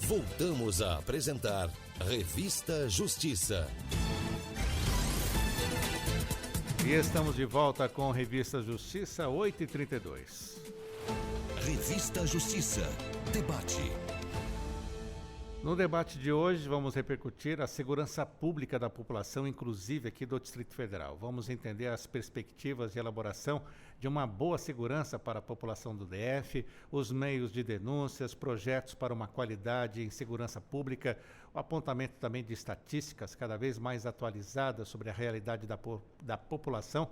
Voltamos a apresentar Revista Justiça. E estamos de volta com Revista Justiça 8h32. Revista Justiça. Debate. No debate de hoje, vamos repercutir a segurança pública da população, inclusive aqui do Distrito Federal. Vamos entender as perspectivas de elaboração de uma boa segurança para a população do DF, os meios de denúncias, projetos para uma qualidade em segurança pública, o apontamento também de estatísticas cada vez mais atualizadas sobre a realidade da população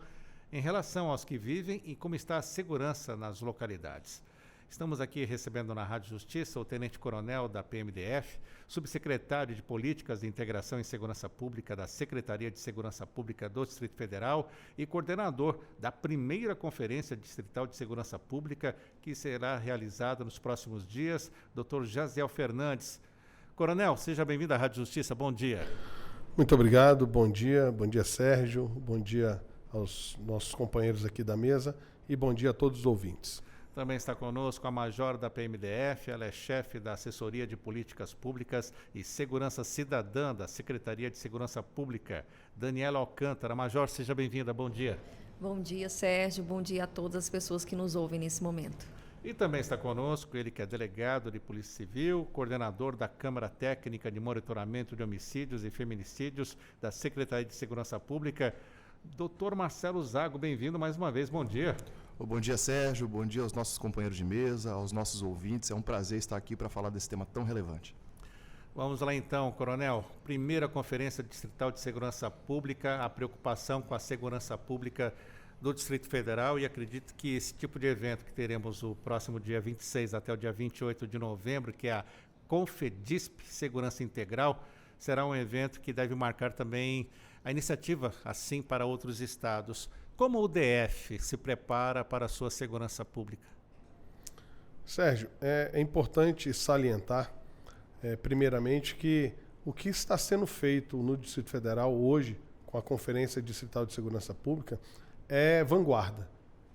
em relação aos que vivem e como está a segurança nas localidades. Estamos aqui recebendo na Rádio Justiça o Tenente-Coronel da PMDF, Subsecretário de Políticas de Integração e Segurança Pública da Secretaria de Segurança Pública do Distrito Federal e coordenador da primeira Conferência Distrital de Segurança Pública, que será realizada nos próximos dias, Dr. Jaziel Fernandes. Coronel, seja bem-vindo à Rádio Justiça, bom dia. Muito obrigado, bom dia Sérgio, bom dia aos nossos companheiros aqui da mesa e bom dia a todos os ouvintes. Também está conosco a Major da PMDF, ela é chefe da Assessoria de Políticas Públicas e Segurança Cidadã da Secretaria de Segurança Pública, Daniela Alcântara. Major, seja bem-vinda, bom dia. Bom dia, Sérgio, bom dia a todas as pessoas que nos ouvem nesse momento. E também está conosco ele que é delegado de Polícia Civil, coordenador da Câmara Técnica de Monitoramento de Homicídios e Feminicídios da Secretaria de Segurança Pública, Dr. Marcelo Zago. Bem-vindo mais uma vez, bom dia. Bom dia, Sérgio, bom dia aos nossos companheiros de mesa, aos nossos ouvintes. É um prazer estar aqui para falar desse tema tão relevante. Vamos lá então, Coronel. Primeira Conferência Distrital de Segurança Pública, a preocupação com a segurança pública do Distrito Federal, e acredito que esse tipo de evento que teremos o próximo dia 26 até o dia 28 de novembro, que é a Confedisp Segurança Integral, será um evento que deve marcar também a iniciativa, assim, para outros estados. Como o DF se prepara para a sua segurança pública? Sérgio, é importante salientar, primeiramente, que o que está sendo feito no Distrito Federal hoje, com a Conferência Distrital de Segurança Pública, é vanguarda.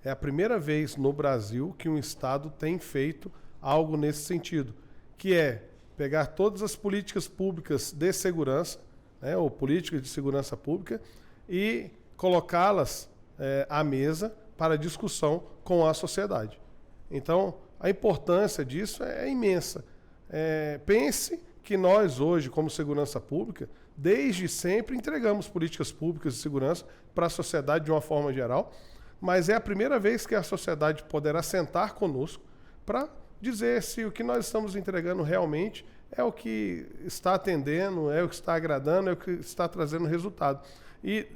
É a primeira vez no Brasil que um estado tem feito algo nesse sentido, que é pegar todas as políticas públicas de segurança, ou políticas de segurança pública, e colocá-las à mesa para discussão com a sociedade. Então, a importância disso é imensa. Pense que nós hoje, como segurança pública, desde sempre entregamos políticas públicas de segurança para a sociedade de uma forma geral, mas é a primeira vez que a sociedade poderá sentar conosco para dizer se o que nós estamos entregando realmente é o que está atendendo, é o que está agradando, é o que está trazendo resultado. E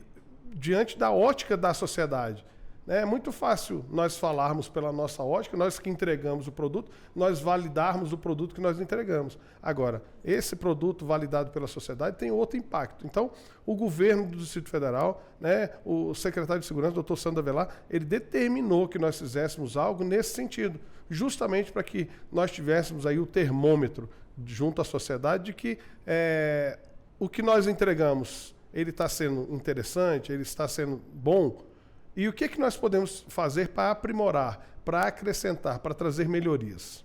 diante da ótica da sociedade, é muito fácil nós falarmos pela nossa ótica, nós que entregamos o produto, nós validarmos o produto que nós entregamos. Agora, esse produto validado pela sociedade tem outro impacto. Então, o governo do Distrito Federal, o secretário de Segurança, doutor Sandro Avelar, ele determinou que nós fizéssemos algo nesse sentido, justamente para que nós tivéssemos aí o termômetro junto à sociedade de que o que nós entregamos, ele está sendo interessante, ele está sendo bom. E o que nós podemos fazer para aprimorar, para acrescentar, para trazer melhorias?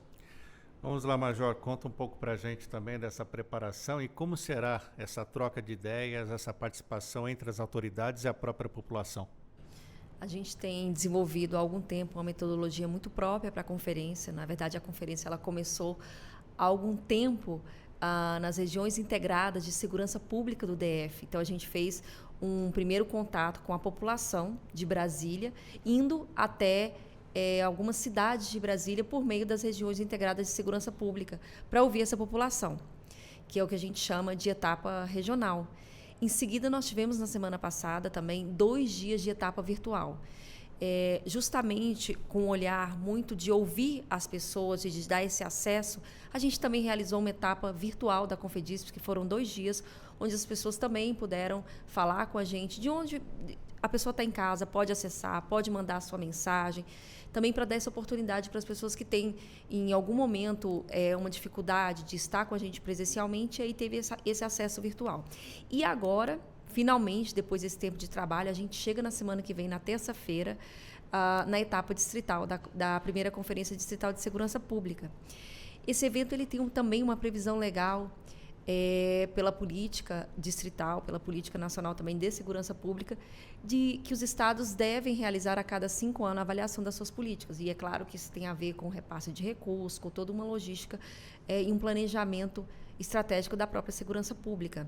Vamos lá, Major, conta um pouco para a gente também dessa preparação e como será essa troca de ideias, essa participação entre as autoridades e a própria população. A gente tem desenvolvido há algum tempo uma metodologia muito própria para a conferência. Na verdade, a conferência ela começou há algum tempo nas regiões integradas de segurança pública do DF. Então, a gente fez um primeiro contato com a população de Brasília, indo até algumas cidades de Brasília por meio das regiões integradas de segurança pública, para ouvir essa população, que é o que a gente chama de etapa regional. Em seguida, nós tivemos na semana passada também 2 dias de etapa virtual. Justamente com um olhar muito de ouvir as pessoas e de dar esse acesso, a gente também realizou uma etapa virtual da Confedisp, que foram 2 dias, onde as pessoas também puderam falar com a gente, de onde a pessoa está em casa, pode acessar, pode mandar a sua mensagem, também para dar essa oportunidade para as pessoas que têm, em algum momento, uma dificuldade de estar com a gente presencialmente, e aí teve esse acesso virtual. E agora, finalmente, depois desse tempo de trabalho, a gente chega na semana que vem, na terça-feira, na etapa distrital, da primeira Conferência Distrital de Segurança Pública. Esse evento ele tem também uma previsão legal pela política distrital, pela política nacional também de segurança pública, de que os estados devem realizar a cada 5 anos a avaliação das suas políticas. E é claro que isso tem a ver com o repasse de recursos, com toda uma logística e um planejamento estratégico da própria segurança pública.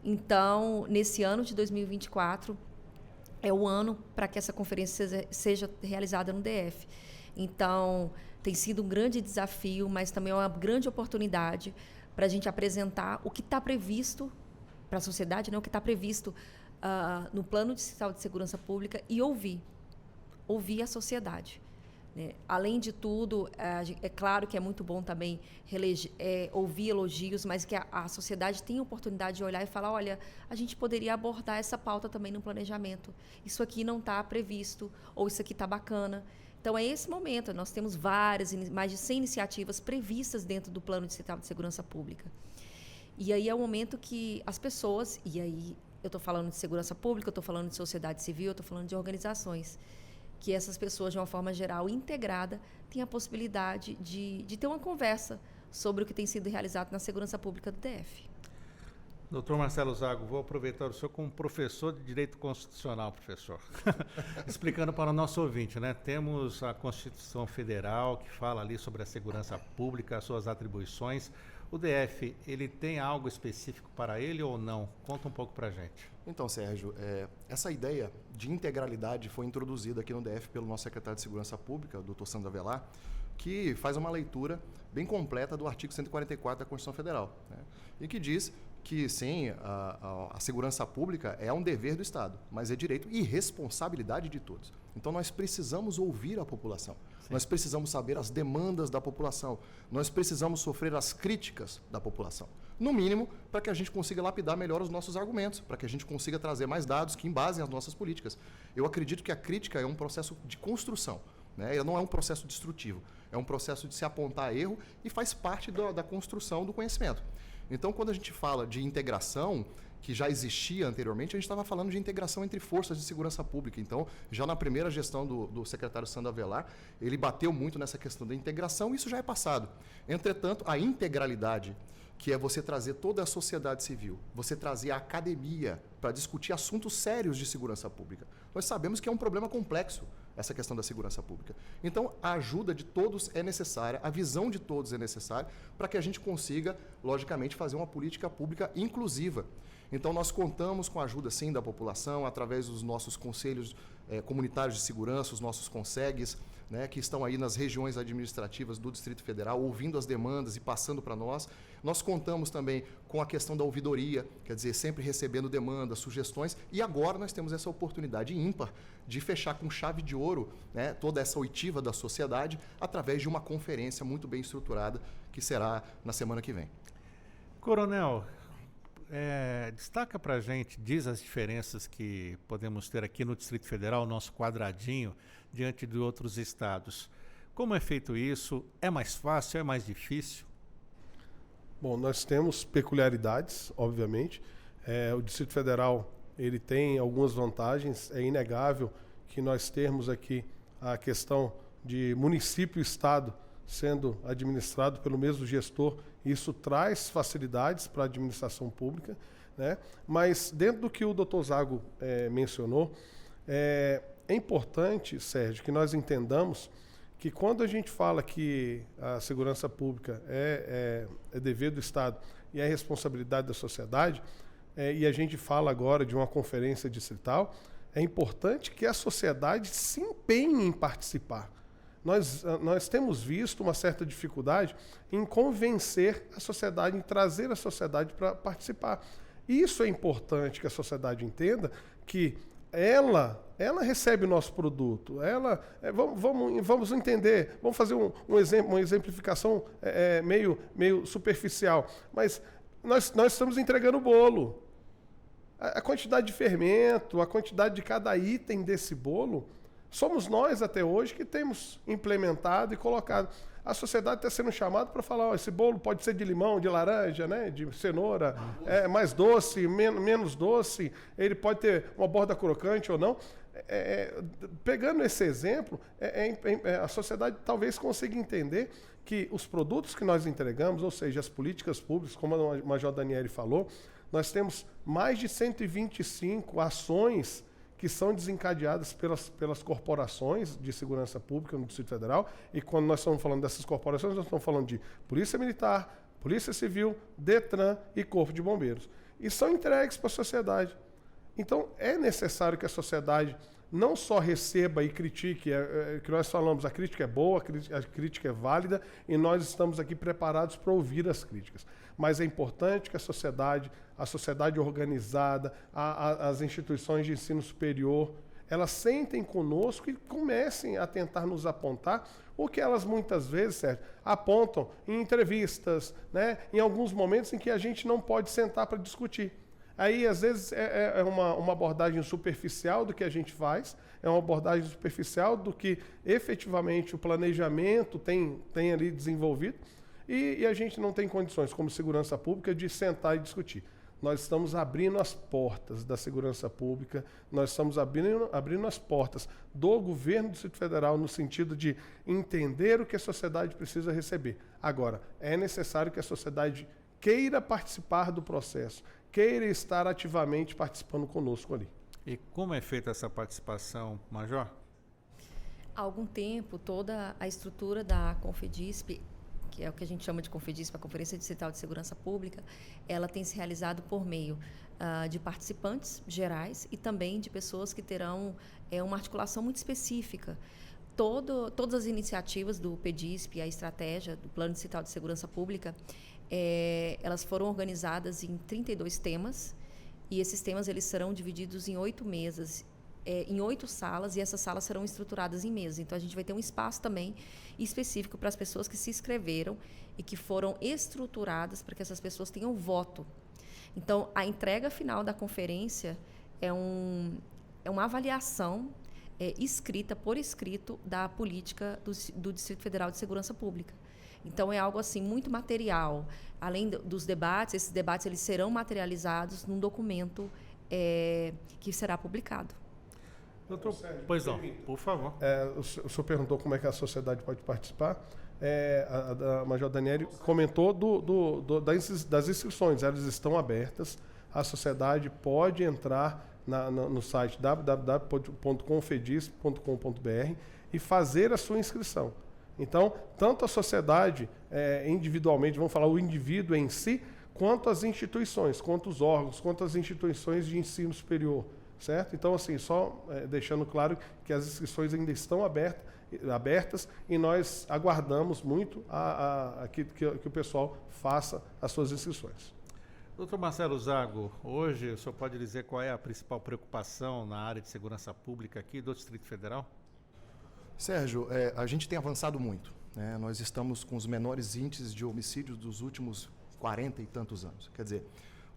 Então, nesse ano de 2024, é o ano para que essa conferência seja realizada no DF. Então, tem sido um grande desafio, mas também é uma grande oportunidade para a gente apresentar o que está previsto para a sociedade, né? O que está previsto no Plano Distrital de Segurança Pública e ouvir a sociedade. Né? Além de tudo, é claro que é muito bom também ouvir elogios, mas que a sociedade tem a oportunidade de olhar e falar, olha, a gente poderia abordar essa pauta também no planejamento. Isso aqui não está previsto, ou isso aqui está bacana. Então, é esse momento. Nós temos mais de 100 iniciativas previstas dentro do Plano Distrital de Segurança Pública. E aí é o momento que as pessoas, e aí eu estou falando de segurança pública, eu estou falando de sociedade civil, eu estou falando de organizações, que essas pessoas, de uma forma geral, integrada, têm a possibilidade de ter uma conversa sobre o que tem sido realizado na segurança pública do DF. Doutor Marcelo Zago, vou aproveitar o senhor como professor de Direito Constitucional, professor. Explicando para o nosso ouvinte, né? Temos a Constituição Federal, que fala ali sobre a segurança pública, as suas atribuições. O DF, ele tem algo específico para ele ou não? Conta um pouco para a gente. Então, Sérgio, essa ideia de integralidade foi introduzida aqui no DF pelo nosso secretário de Segurança Pública, o doutor Sandro Avelar, que faz uma leitura bem completa do artigo 144 da Constituição Federal, né? E que diz que, sim, a segurança pública é um dever do Estado, mas é direito e responsabilidade de todos. Então, nós precisamos ouvir a população. Sim. Nós precisamos saber as demandas da população. Nós precisamos sofrer as críticas da população. No mínimo, para que a gente consiga lapidar melhor os nossos argumentos, para que a gente consiga trazer mais dados que embasem as nossas políticas. Eu acredito que a crítica é um processo de construção, né? Ela não é um processo destrutivo. É um processo de se apontar erro e faz parte da construção do conhecimento. Então, quando a gente fala de integração, que já existia anteriormente, a gente estava falando de integração entre forças de segurança pública. Então, já na primeira gestão do secretário Sandro Avelar, ele bateu muito nessa questão da integração, e isso já é passado. Entretanto, a integralidade, que é você trazer toda a sociedade civil, você trazer a academia para discutir assuntos sérios de segurança pública. Nós sabemos que é um problema complexo essa questão da segurança pública. Então, a ajuda de todos é necessária, a visão de todos é necessária para que a gente consiga, logicamente, fazer uma política pública inclusiva. Então, nós contamos com a ajuda, sim, da população, através dos nossos conselhos comunitários de segurança, os nossos CONSEGs, né, que estão aí nas regiões administrativas do Distrito Federal, ouvindo as demandas e passando para nós. Nós contamos também com a questão da ouvidoria, quer dizer, sempre recebendo demandas, sugestões, e agora nós temos essa oportunidade ímpar de fechar com chave de ouro, né, toda essa oitiva da sociedade através de uma conferência muito bem estruturada que será na semana que vem. Coronel, destaca para a gente, diz as diferenças que podemos ter aqui no Distrito Federal, nosso quadradinho, diante de outros estados. Como é feito isso? É mais fácil? É mais difícil? Bom, nós temos peculiaridades, obviamente. O Distrito Federal ele tem algumas vantagens. É inegável que nós termos aqui a questão de município e estado sendo administrado pelo mesmo gestor. Isso traz facilidades para a administração pública, né? Mas dentro do que o doutor Zago mencionou, é importante, Sérgio, que nós entendamos que quando a gente fala que a segurança pública é dever do Estado e é responsabilidade da sociedade, e a gente fala agora de uma conferência distrital, é importante que a sociedade se empenhe em participar. Nós temos visto uma certa dificuldade em convencer a sociedade, em trazer a sociedade para participar. Isso é importante que a sociedade entenda que ela recebe o nosso produto. Vamos entender, vamos fazer uma exemplificação meio superficial, mas nós estamos entregando o bolo. A quantidade de fermento, a quantidade de cada item desse bolo, somos nós até hoje que temos implementado e colocado. A sociedade está sendo chamada para falar, esse bolo pode ser de limão, de laranja, né, de cenoura, mais doce, menos doce, ele pode ter uma borda crocante ou não. pegando esse exemplo, a sociedade talvez consiga entender que os produtos que nós entregamos, ou seja, as políticas públicas, como a Major Daniele falou, nós temos mais de 125 ações que são desencadeadas pelas corporações de segurança pública no Distrito Federal. E quando nós estamos falando dessas corporações, nós estamos falando de Polícia Militar, Polícia Civil, DETRAN e Corpo de Bombeiros. E são entregues para a sociedade. Então, é necessário que a sociedade não só receba e critique, que nós falamos, a crítica é boa, a crítica é válida, e nós estamos aqui preparados para ouvir as críticas. Mas é importante que a sociedade organizada, as instituições de ensino superior, elas sentem conosco e comecem a tentar nos apontar o que elas muitas vezes, Sérgio, apontam em entrevistas, né, em alguns momentos em que a gente não pode sentar para discutir. Aí, às vezes, é uma abordagem superficial do que a gente faz, é uma abordagem superficial do que efetivamente o planejamento tem ali desenvolvido, e a gente não tem condições, como segurança pública, de sentar e discutir. Nós estamos abrindo as portas da segurança pública, nós estamos abrindo as portas do governo do Distrito Federal no sentido de entender o que a sociedade precisa receber. Agora, é necessário que a sociedade queira participar do processo, queira estar ativamente participando conosco ali. E como é feita essa participação, Major? Há algum tempo, toda a estrutura da Confedisp, que é o que a gente chama de Confedisp, a Conferência Distrital de Segurança Pública, ela tem se realizado por meio de participantes gerais e também de pessoas que terão uma articulação muito específica. Todas as iniciativas do PEDISP, a estratégia do Plano Distrital de Segurança Pública, elas foram organizadas em 32 temas, e esses temas eles serão divididos em 8 mesas, em 8 salas, e essas salas serão estruturadas em mesas. Então, a gente vai ter um espaço também específico para as pessoas que se inscreveram e que foram estruturadas para que essas pessoas tenham voto. Então, a entrega final da conferência é uma avaliação escrita, por escrito, da política do Distrito Federal de Segurança Pública. Então, é algo assim muito material. Além dos debates, esses debates eles serão materializados num documento que será publicado. Doutor, pois não, por favor. O senhor perguntou como é que a sociedade pode participar. A Major Daniele comentou das inscrições, elas estão abertas. A sociedade pode entrar no site www.confedisp.com.br e fazer a sua inscrição. Então, tanto a sociedade individualmente, vamos falar o indivíduo em si, quanto as instituições, quanto os órgãos, quanto as instituições de ensino superior, certo? Então, assim, só deixando claro que as inscrições ainda estão abertas e nós aguardamos muito que o pessoal faça as suas inscrições. Doutor Marcelo Zago, hoje o senhor pode dizer qual é a principal preocupação na área de segurança pública aqui do Distrito Federal? Sérgio, a gente tem avançado muito, né? Nós estamos com os menores índices de homicídios dos últimos 40 e tantos anos. Quer dizer,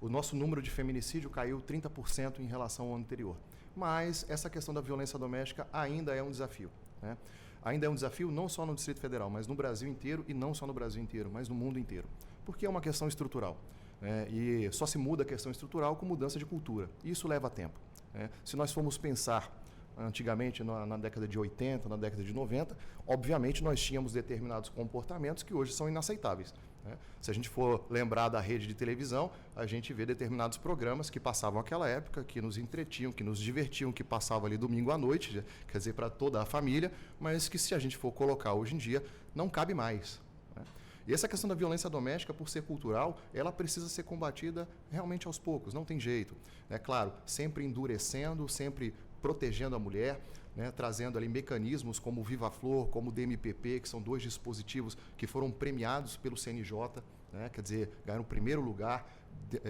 o nosso número de feminicídio caiu 30% em relação ao ano anterior. Mas essa questão da violência doméstica ainda é um desafio, né? Ainda é um desafio não só no Distrito Federal, mas no Brasil inteiro, e não só no Brasil inteiro, mas no mundo inteiro. Porque é uma questão estrutural, né? E só se muda a questão estrutural com mudança de cultura. E isso leva tempo, né? Se nós formos pensar antigamente, na década de 80, na década de 90, obviamente nós tínhamos determinados comportamentos que hoje são inaceitáveis, né? Se a gente for lembrar da rede de televisão, a gente vê determinados programas que passavam naquela época, que nos entretinham, que nos divertiam, que passavam ali domingo à noite, quer dizer, para toda a família, mas que se a gente for colocar hoje em dia, não cabe mais, né? E essa questão da violência doméstica, por ser cultural, ela precisa ser combatida realmente aos poucos, não tem jeito. É claro, sempre endurecendo, sempre protegendo a mulher, né, trazendo ali mecanismos como o Viva Flor, como o DMPP, que são 2 dispositivos que foram premiados pelo CNJ, né, quer dizer, ganharam o primeiro lugar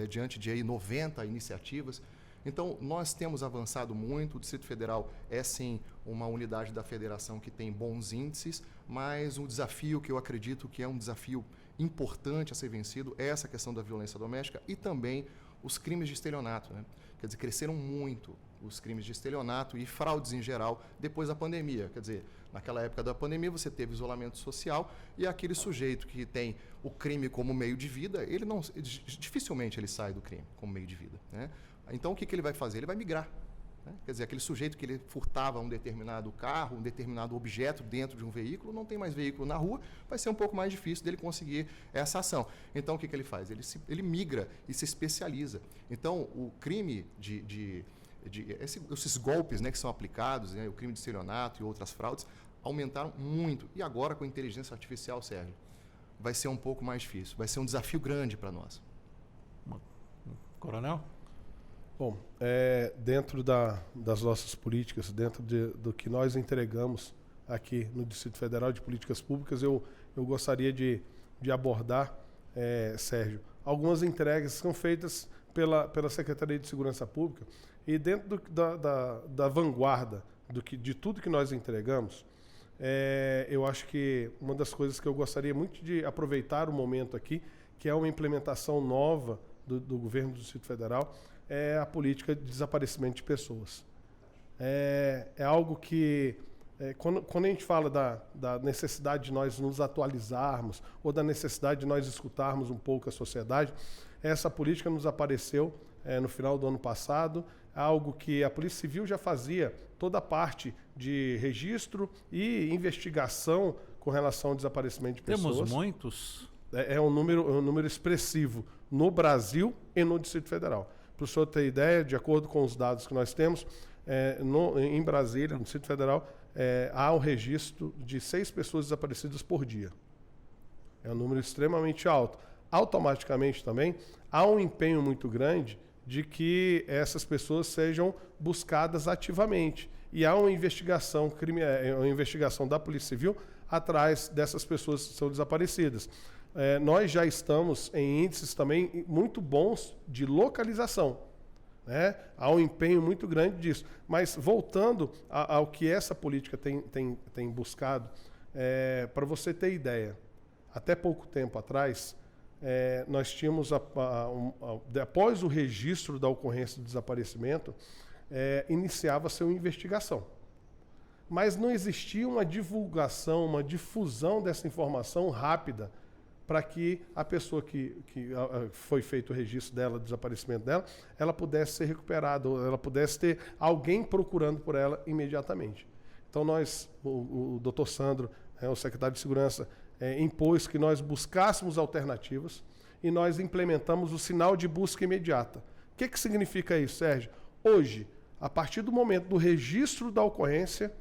diante de aí 90 iniciativas. Então, nós temos avançado muito, o Distrito Federal é sim uma unidade da federação que tem bons índices, mas um desafio que eu acredito que é um desafio importante a ser vencido é essa questão da violência doméstica e também os crimes de estelionato, né? Quer dizer, cresceram muito os crimes de estelionato e fraudes em geral depois da pandemia. Quer dizer, naquela época da pandemia você teve isolamento social e aquele sujeito que tem o crime como meio de vida, dificilmente ele sai do crime como meio de vida, né? Então o que ele vai fazer? Ele vai migrar. né? Quer dizer, aquele sujeito que ele furtava um determinado carro, um determinado objeto dentro de um veículo, não tem mais veículo na rua, vai ser um pouco mais difícil dele conseguir essa ação. Então, o que ele faz? Ele migra e se especializa. Então, o crime esses golpes, né, que são aplicados, né, o crime de estelionato e outras fraudes, aumentaram muito. E agora, com a inteligência artificial, Sérgio, vai ser um pouco mais difícil. Vai ser um desafio grande para nós. Coronel? Bom, dentro das nossas políticas, dentro do que nós entregamos aqui no Distrito Federal de políticas públicas, eu gostaria de abordar, Sérgio, algumas entregas que são feitas pela Secretaria de Segurança Pública e dentro da vanguarda de tudo que nós entregamos, eu acho que uma das coisas que eu gostaria muito de aproveitar o momento aqui, que é uma implementação nova do governo do Distrito Federal, é a política de desaparecimento de pessoas. É algo que, quando a gente fala da necessidade de nós nos atualizarmos ou da necessidade de nós escutarmos um pouco a sociedade, essa política nos apareceu no final do ano passado, algo que a Polícia Civil já fazia toda a parte de registro e investigação com relação ao desaparecimento de pessoas. Temos muitos? É um número expressivo no Brasil e no Distrito Federal. Para o senhor ter ideia, de acordo com os dados que nós temos, em Brasília, no Distrito Federal, há um registro de 6 pessoas desaparecidas por dia. É um número extremamente alto. Automaticamente também, há um empenho muito grande de que essas pessoas sejam buscadas ativamente. E há uma investigação da Polícia Civil atrás dessas pessoas que são desaparecidas. Nós já estamos em índices também muito bons de localização, né? Há um empenho muito grande disso. Mas voltando ao que essa política tem buscado, para você ter ideia, até pouco tempo atrás, nós tínhamos, após o registro da ocorrência do desaparecimento, iniciava-se uma investigação. Mas não existia uma divulgação, uma difusão dessa informação rápida para que a pessoa que foi feito o registro dela, do desaparecimento dela, ela pudesse ser recuperada, ou ela pudesse ter alguém procurando por ela imediatamente. Então o doutor Sandro, o secretário de Segurança, impôs que nós buscássemos alternativas e nós implementamos o sinal de busca imediata. O que significa isso, Sérgio? Hoje, a partir do momento do registro da ocorrência,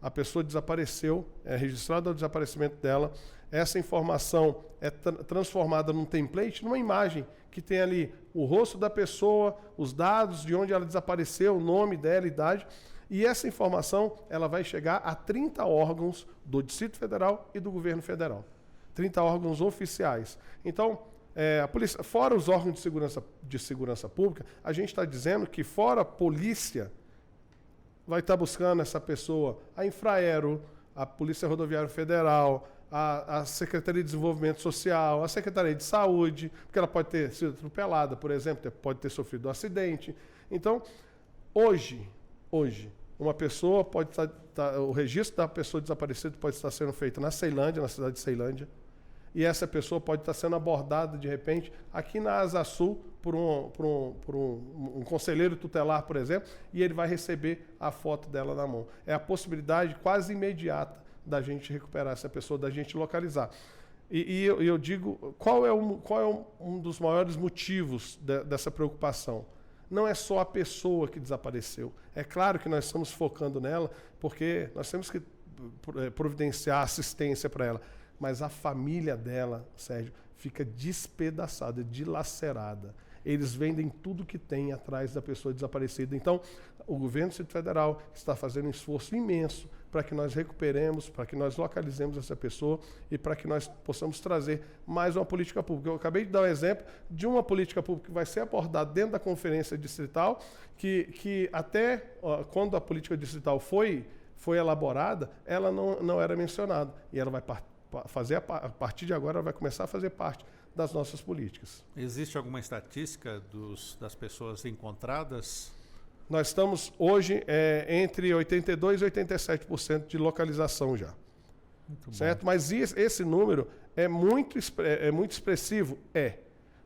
a pessoa desapareceu, é registrado o desaparecimento dela, essa informação é transformada num template, numa imagem que tem ali o rosto da pessoa, os dados de onde ela desapareceu, o nome dela, idade, e essa informação ela vai chegar a 30 órgãos do Distrito Federal e do Governo Federal. 30 órgãos oficiais. Então, a polícia, fora os órgãos de segurança pública, a gente está dizendo que fora a polícia vai estar buscando essa pessoa, a Infraero, a Polícia Rodoviária Federal, a Secretaria de Desenvolvimento Social, a Secretaria de Saúde, porque ela pode ter sido atropelada, por exemplo, pode ter sofrido um acidente. Então, hoje, uma pessoa pode estar, o registro da pessoa desaparecida pode estar sendo feito na Ceilândia, na cidade de Ceilândia, e essa pessoa pode estar sendo abordada, de repente, aqui na Asa Sul, por um conselheiro tutelar, por exemplo, e ele vai receber a foto dela na mão. É a possibilidade quase imediata da gente recuperar essa pessoa, da gente localizar. E eu digo, qual é um dos maiores motivos dessa preocupação? Não é só a pessoa que desapareceu. É claro que nós estamos focando nela, porque nós temos que providenciar assistência para ela. Mas a família dela, Sérgio, fica despedaçada, dilacerada. Eles vendem tudo que tem atrás da pessoa desaparecida. Então, o governo do Distrito Federal está fazendo um esforço imenso para que nós recuperemos, para que nós localizemos essa pessoa e para que nós possamos trazer mais uma política pública. Eu acabei de dar um exemplo de uma política pública que vai ser abordada dentro da Conferência Distrital, que até quando a política distrital foi elaborada, ela não era mencionada. E ela vai a partir de agora, ela vai começar a fazer parte das nossas políticas. Existe alguma estatística das pessoas encontradas? Nós estamos hoje entre 82% e 87% de localização já. Muito certo? Bom. Mas esse número é muito expressivo?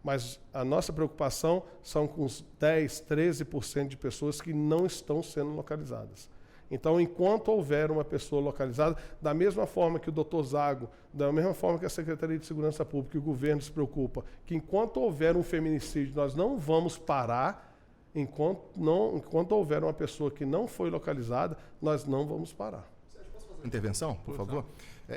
Mas a nossa preocupação são com os 10, 13% de pessoas que não estão sendo localizadas. Então, enquanto houver uma pessoa localizada, da mesma forma que o doutor Zago, da mesma forma que a Secretaria de Segurança Pública e o governo se preocupa, que enquanto houver um feminicídio, nós não vamos parar, enquanto houver uma pessoa que não foi localizada, nós não vamos parar. Intervenção, por favor.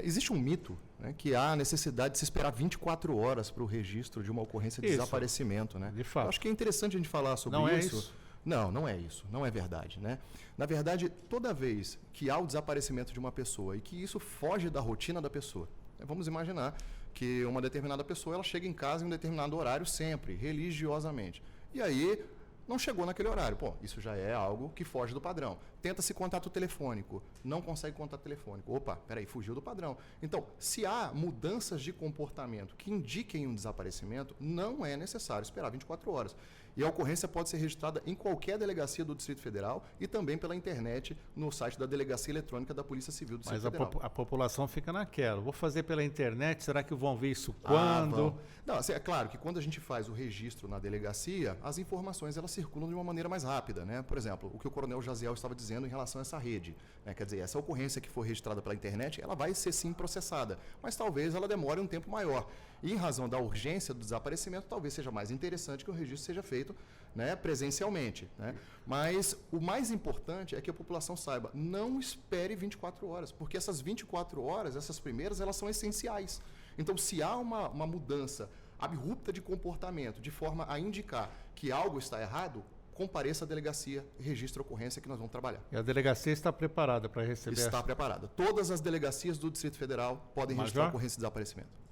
Existe um mito, né, que há necessidade de se esperar 24 horas para o registro de uma ocorrência de desaparecimento. Né? De fato. Eu acho que é interessante a gente falar sobre Não isso. É isso? Não, não é isso. Não é verdade. Né? Na verdade, toda vez que há o desaparecimento de uma pessoa e que isso foge da rotina da pessoa, vamos imaginar que uma determinada pessoa ela chega em casa em um determinado horário sempre, religiosamente. E aí não chegou naquele horário. Pô, isso já é algo que foge do padrão. Tenta-se contato telefônico, não consegue contato telefônico. Opa, peraí, fugiu do padrão. Então, se há mudanças de comportamento que indiquem um desaparecimento, não é necessário esperar 24 horas. E a ocorrência pode ser registrada em qualquer delegacia do Distrito Federal e também pela internet no site da Delegacia Eletrônica da Polícia Civil do Distrito Federal. Mas a população fica naquela. Vou fazer pela internet, será que vão ver isso quando? Não, assim, é claro que quando a gente faz o registro na delegacia, as informações elas circulam de uma maneira mais rápida, né? Por exemplo, o que o Coronel Jaziel estava dizendo em relação a essa rede, né? Quer dizer, essa ocorrência que for registrada pela internet, ela vai ser sim processada, mas talvez ela demore um tempo maior. E em razão da urgência do desaparecimento, talvez seja mais interessante que o registro seja feito, né, presencialmente. Né? Mas o mais importante é que a população saiba, não espere 24 horas, porque essas 24 horas, essas primeiras, elas são essenciais. Então, se há uma mudança abrupta de comportamento, de forma a indicar que algo está errado, compareça à delegacia e registre a ocorrência que nós vamos trabalhar. E a delegacia está preparada para receber? Está preparada. Todas as delegacias do Distrito Federal podem registrar a ocorrência de desaparecimento.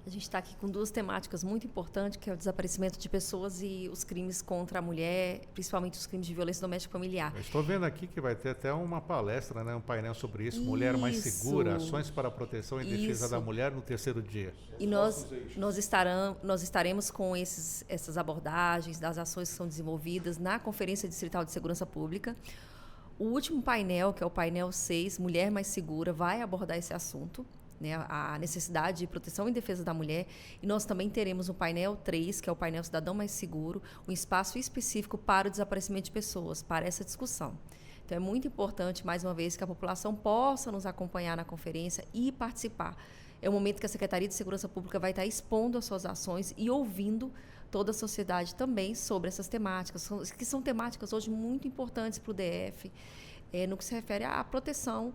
A gente está aqui com duas temáticas muito importantes, que é o desaparecimento de pessoas e os crimes contra a mulher, principalmente os crimes de violência doméstica familiar. Eu estou vendo aqui que vai ter até uma palestra, né, um painel sobre isso, Mulher Mais Segura, ações para a proteção e defesa da mulher no terceiro dia. E nós estaremos com essas abordagens das ações que são desenvolvidas na Conferência Distrital de Segurança Pública. O último painel, que é o painel 6, Mulher Mais Segura, vai abordar esse assunto, né, a necessidade de proteção e defesa da mulher, e nós também teremos o painel 3, que é o painel Cidadão Mais Seguro, um espaço específico para o desaparecimento de pessoas, para essa discussão. Então, é muito importante, mais uma vez, que a população possa nos acompanhar na conferência e participar. É o momento que a Secretaria de Segurança Pública vai estar expondo as suas ações e ouvindo toda a sociedade também sobre essas temáticas, que são temáticas hoje muito importantes para o DF, no que se refere à proteção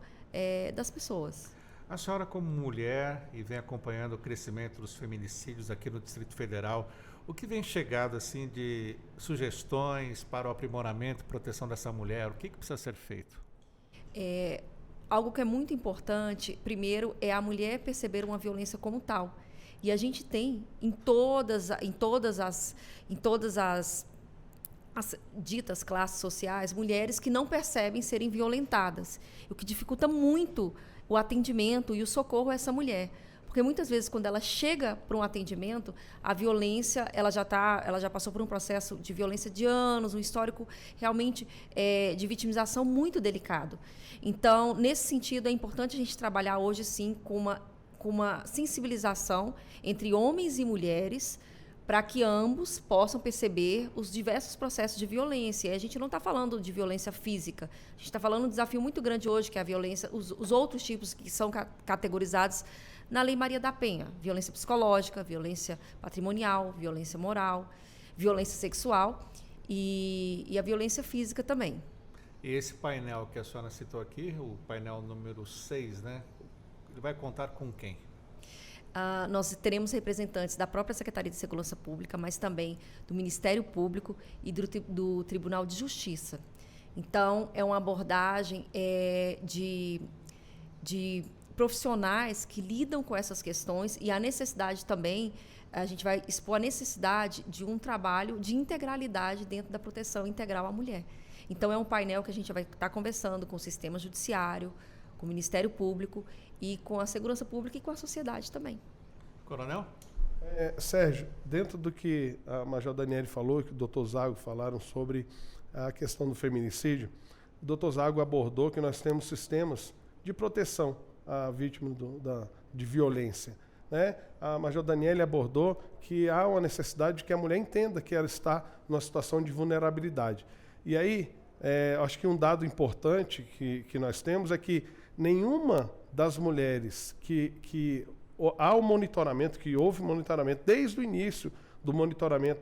das pessoas. A senhora, como mulher, e vem acompanhando o crescimento dos feminicídios aqui no Distrito Federal, o que vem chegado assim de sugestões para o aprimoramento e proteção dessa mulher? O que precisa ser feito? Algo que é muito importante, primeiro, é a mulher perceber uma violência como tal. E a gente tem em todas as ditas classes sociais, mulheres que não percebem serem violentadas, o que dificulta muito o atendimento e o socorro a essa mulher. Porque muitas vezes, quando ela chega para um atendimento, a violência, ela já passou por um processo de violência de anos, um histórico realmente de vitimização muito delicado. Então, nesse sentido, é importante a gente trabalhar hoje, sim, com uma sensibilização entre homens e mulheres, para que ambos possam perceber os diversos processos de violência. E a gente não está falando de violência física, a gente está falando de um desafio muito grande hoje, que é a violência, os outros tipos que são categorizados na Lei Maria da Penha: violência psicológica, violência patrimonial, violência moral, violência sexual e a violência física também. E esse painel que a senhora citou aqui, o painel número 6, né? Ele vai contar com quem? Nós teremos representantes da própria Secretaria de Segurança Pública, mas também do Ministério Público e do Tribunal de Justiça. Então, é uma abordagem de profissionais que lidam com essas questões, e a necessidade também, a gente vai expor a necessidade de um trabalho de integralidade dentro da proteção integral à mulher. Então, é um painel que a gente vai estar conversando com o sistema judiciário, com o Ministério Público e com a Segurança Pública e com a sociedade também. Coronel? Sérgio, dentro do que a Major Daniele falou, que o doutor Zago falaram sobre a questão do feminicídio, o doutor Zago abordou que nós temos sistemas de proteção à vítima de violência. né? A Major Daniele abordou que há uma necessidade de que a mulher entenda que ela está numa situação de vulnerabilidade. E aí, acho que um dado importante que nós temos é que nenhuma das mulheres que há o monitoramento, que houve monitoramento desde o início do monitoramento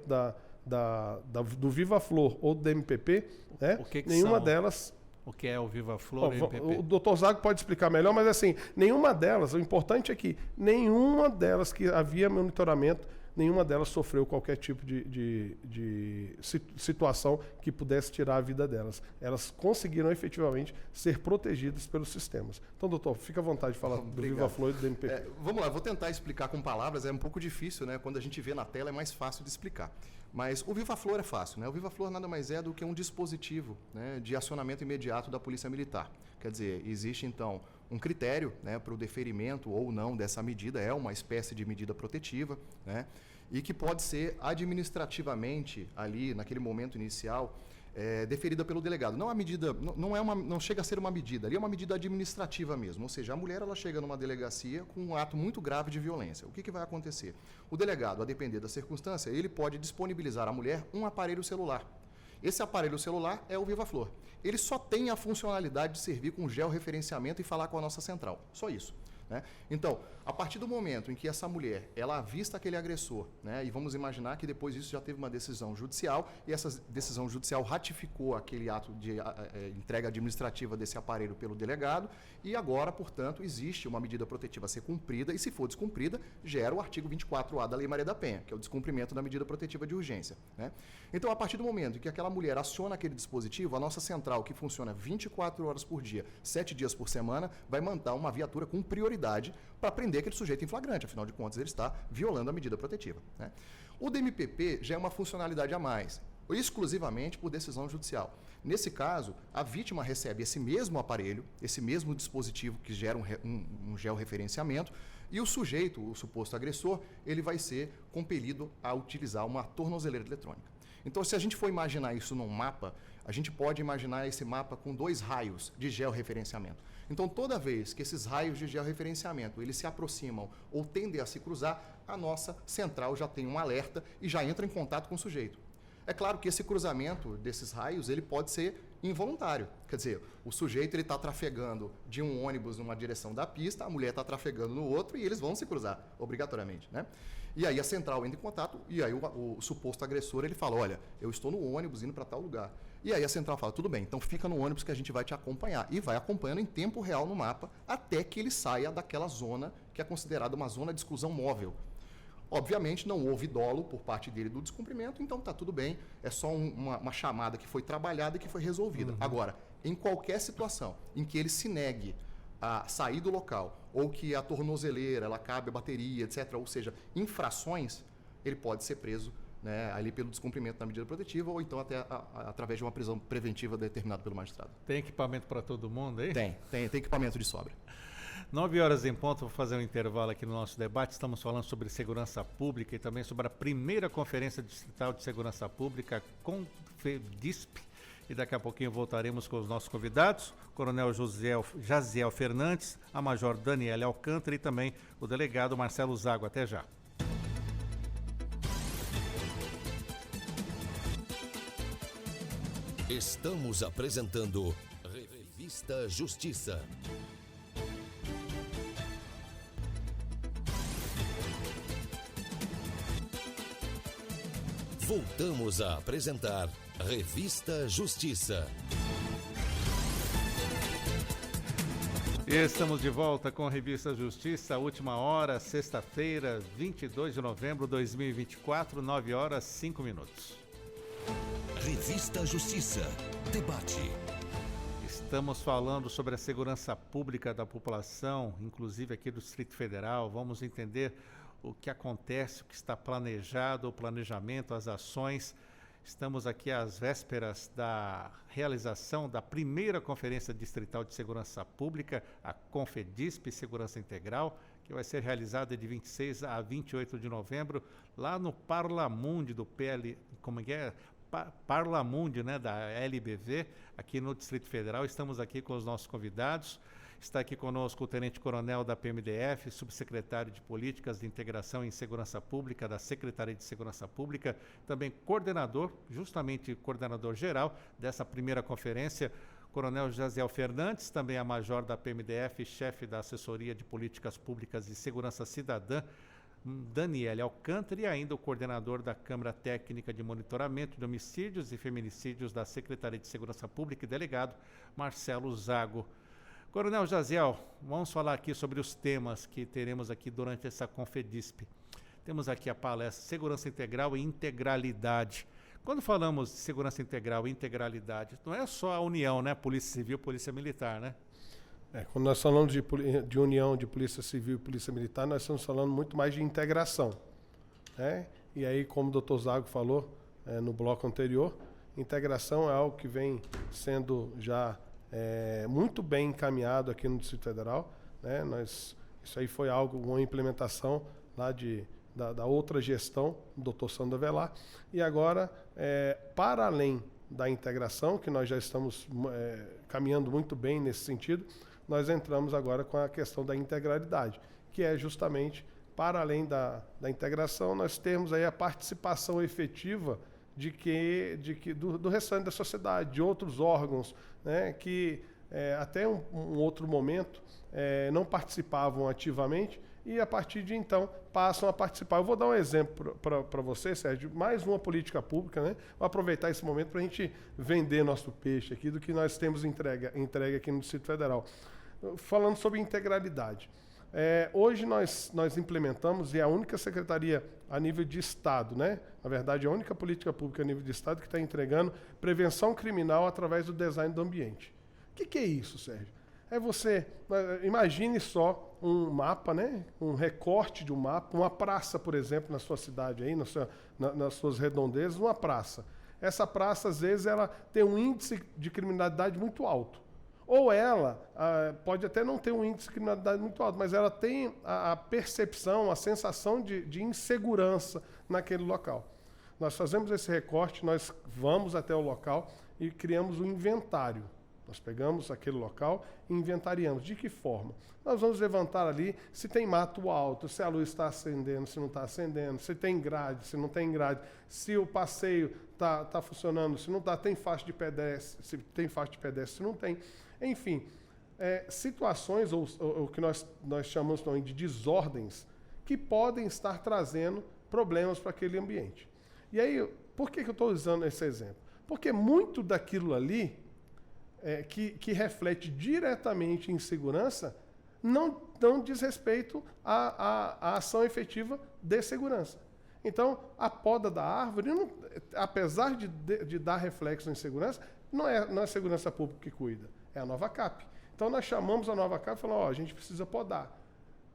do Viva Flor ou do DMPP, né? Nenhuma delas... O que é o Viva Flor e o MPP? O doutor Zago pode explicar melhor, mas assim, nenhuma delas, o importante é que nenhuma delas que havia monitoramento, nenhuma delas sofreu qualquer tipo de situação que pudesse tirar a vida delas. Elas conseguiram efetivamente ser protegidas pelos sistemas. Então, doutor, fica à vontade de falar do Viva Flor e do DMPP. Vamos lá, vou tentar explicar com palavras, é um pouco difícil, né? Quando a gente vê na tela é mais fácil de explicar. Mas o Viva Flor é fácil, né? O Viva Flor nada mais é do que um dispositivo, né, de acionamento imediato da Polícia Militar. Quer dizer, existe então um critério, né, para o deferimento ou não dessa medida, é uma espécie de medida protetiva, né? E que pode ser administrativamente, ali, naquele momento inicial, deferida pelo delegado. Não a medida, não chega a ser uma medida, ali é uma medida administrativa mesmo. Ou seja, a mulher ela chega numa delegacia com um ato muito grave de violência. O que vai acontecer? O delegado, a depender da circunstância, ele pode disponibilizar à mulher um aparelho celular. Esse aparelho celular é o Viva Flor. Ele só tem a funcionalidade de servir com georreferenciamento e falar com a nossa central. Só isso. Né? Então, a partir do momento em que essa mulher ela avista aquele agressor, né, e vamos imaginar que depois disso já teve uma decisão judicial e essa decisão judicial ratificou aquele ato de entrega administrativa desse aparelho pelo delegado e agora, portanto, existe uma medida protetiva a ser cumprida e se for descumprida, gera o artigo 24A da Lei Maria da Penha, que é o descumprimento da medida protetiva de urgência. Né? Então, a partir do momento em que aquela mulher aciona aquele dispositivo, a nossa central, que funciona 24 horas por dia, 7 dias por semana, vai mandar uma viatura com prioridade para prender aquele sujeito em flagrante, afinal de contas ele está violando a medida protetiva. Né? O DMPP já é uma funcionalidade a mais, exclusivamente por decisão judicial. Nesse caso, a vítima recebe esse mesmo aparelho, esse mesmo dispositivo que gera um georreferenciamento, e o sujeito, o suposto agressor, ele vai ser compelido a utilizar uma tornozeleira eletrônica. Então, se a gente for imaginar isso num mapa, a gente pode imaginar esse mapa com 2 raios de georreferenciamento. Então, toda vez que esses raios de georreferenciamento eles se aproximam ou tendem a se cruzar, a nossa central já tem um alerta e já entra em contato com o sujeito. É claro que esse cruzamento desses raios ele pode ser involuntário. Quer dizer, o sujeito está trafegando de um ônibus numa direção da pista, a mulher está trafegando no outro e eles vão se cruzar, obrigatoriamente. Né? E aí a central entra em contato e aí o suposto agressor ele fala, olha, eu estou no ônibus indo para tal lugar. E aí a central fala, tudo bem, então fica no ônibus que a gente vai te acompanhar. E vai acompanhando em tempo real no mapa até que ele saia daquela zona que é considerada uma zona de exclusão móvel. Obviamente não houve dolo por parte dele do descumprimento, então está tudo bem, é só uma chamada que foi trabalhada e que foi resolvida. Uhum. Agora, em qualquer situação em que ele se negue a sair do local, ou que a tornozeleira, ela cabe a bateria, etc., ou seja, infrações, ele pode ser preso, né, ali pelo descumprimento da medida protetiva, ou então até através de uma prisão preventiva determinada pelo magistrado. Tem equipamento para todo mundo aí? Tem equipamento de sobra. 9 horas em ponto, vou fazer um intervalo aqui no nosso debate. Estamos falando sobre segurança pública e também sobre a primeira Conferência Distrital de Segurança Pública, CONFEDISP. E daqui a pouquinho voltaremos com os nossos convidados, o Coronel Jaziel Fernandes, a Major Daniele Alcântara e também o delegado Marcelo Zago. Até já. Estamos apresentando Revista Justiça. Voltamos a apresentar Revista Justiça. Estamos de volta com a Revista Justiça, última hora, sexta-feira, 22 de novembro de 2024, 9 horas 5 minutos. Revista Justiça. Debate. Estamos falando sobre a segurança pública da população, inclusive aqui do Distrito Federal. Vamos entender o que acontece, o que está planejado, o planejamento, as ações. Estamos aqui às vésperas da realização da primeira Conferência Distrital de Segurança Pública, a CONFEDISP Segurança Integral, que vai ser realizada de 26 a 28 de novembro, lá no Parlamundi do Parlamundi, né, da LBV, aqui no Distrito Federal. Estamos aqui com os nossos convidados Está aqui conosco o tenente-coronel da PMDF, subsecretário de Políticas de Integração e Segurança Pública da Secretaria de Segurança Pública, também coordenador, justamente coordenador geral dessa primeira conferência, Coronel Jaziel Fernandes, também a major da PMDF, chefe da Assessoria de Políticas Públicas e Segurança Cidadã, Daniele Alcântara, e ainda o coordenador da Câmara Técnica de Monitoramento de Homicídios e Feminicídios da Secretaria de Segurança Pública e delegado Marcelo Zago. Coronel Jaziel, vamos falar aqui sobre os temas que teremos aqui durante essa Confedisp. Temos aqui a palestra Segurança Integral e Integralidade. Quando falamos de segurança integral e integralidade, não é só a união, né? Polícia Civil, Polícia Militar, né? Quando nós falamos de união de Polícia Civil e Polícia Militar, nós estamos falando muito mais de integração, né? E aí, como o doutor Zago falou no bloco anterior, integração é algo que vem sendo já muito bem encaminhado aqui no Distrito Federal, né? Isso aí foi uma implementação lá da outra gestão, do doutor Sandro Avelar, e agora, para além da integração, que nós já estamos caminhando muito bem nesse sentido, nós entramos agora com a questão da integralidade, que é justamente, para além da integração, nós temos aí a participação efetiva do restante da sociedade, de outros órgãos, né, que até um outro momento não participavam ativamente e, a partir de então, passam a participar. Eu vou dar um exemplo para você, Sérgio, mais uma política pública, né? Vou aproveitar esse momento para a gente vender nosso peixe aqui, do que nós temos entregue aqui no Distrito Federal. Falando sobre integralidade. Hoje nós implementamos, e é a única secretaria a nível de Estado, né? Na verdade, a única política pública a nível de Estado que está entregando prevenção criminal através do design do ambiente. O que é isso, Sérgio? Imagine só um mapa, né? Um recorte de um mapa, uma praça, por exemplo, na sua cidade, aí, nas suas redondezas, uma praça. Essa praça, às vezes, ela tem um índice de criminalidade muito alto. Ou ela pode até não ter um índice de criminalidade muito alto, mas ela tem a percepção, a sensação de insegurança naquele local. Nós fazemos esse recorte, nós vamos até o local e criamos um inventário. Nós pegamos aquele local e inventariamos. De que forma? Nós vamos levantar ali se tem mato alto, se a luz está acendendo, se não está acendendo, se tem grade, se não tem grade, se o passeio está funcionando, se não está, tem faixa de pedestre, se tem faixa de pedestre, se não tem. Enfim, situações, ou o que nós chamamos também de desordens, que podem estar trazendo problemas para aquele ambiente. E aí, por que eu estou usando esse exemplo? Porque muito daquilo ali, que reflete diretamente em segurança, não diz respeito à ação efetiva de segurança. Então, a poda da árvore, apesar de dar reflexo em segurança, não é a segurança pública que cuida, é a Nova Cap. Então, nós chamamos a Nova Cap e falamos, a gente precisa podar.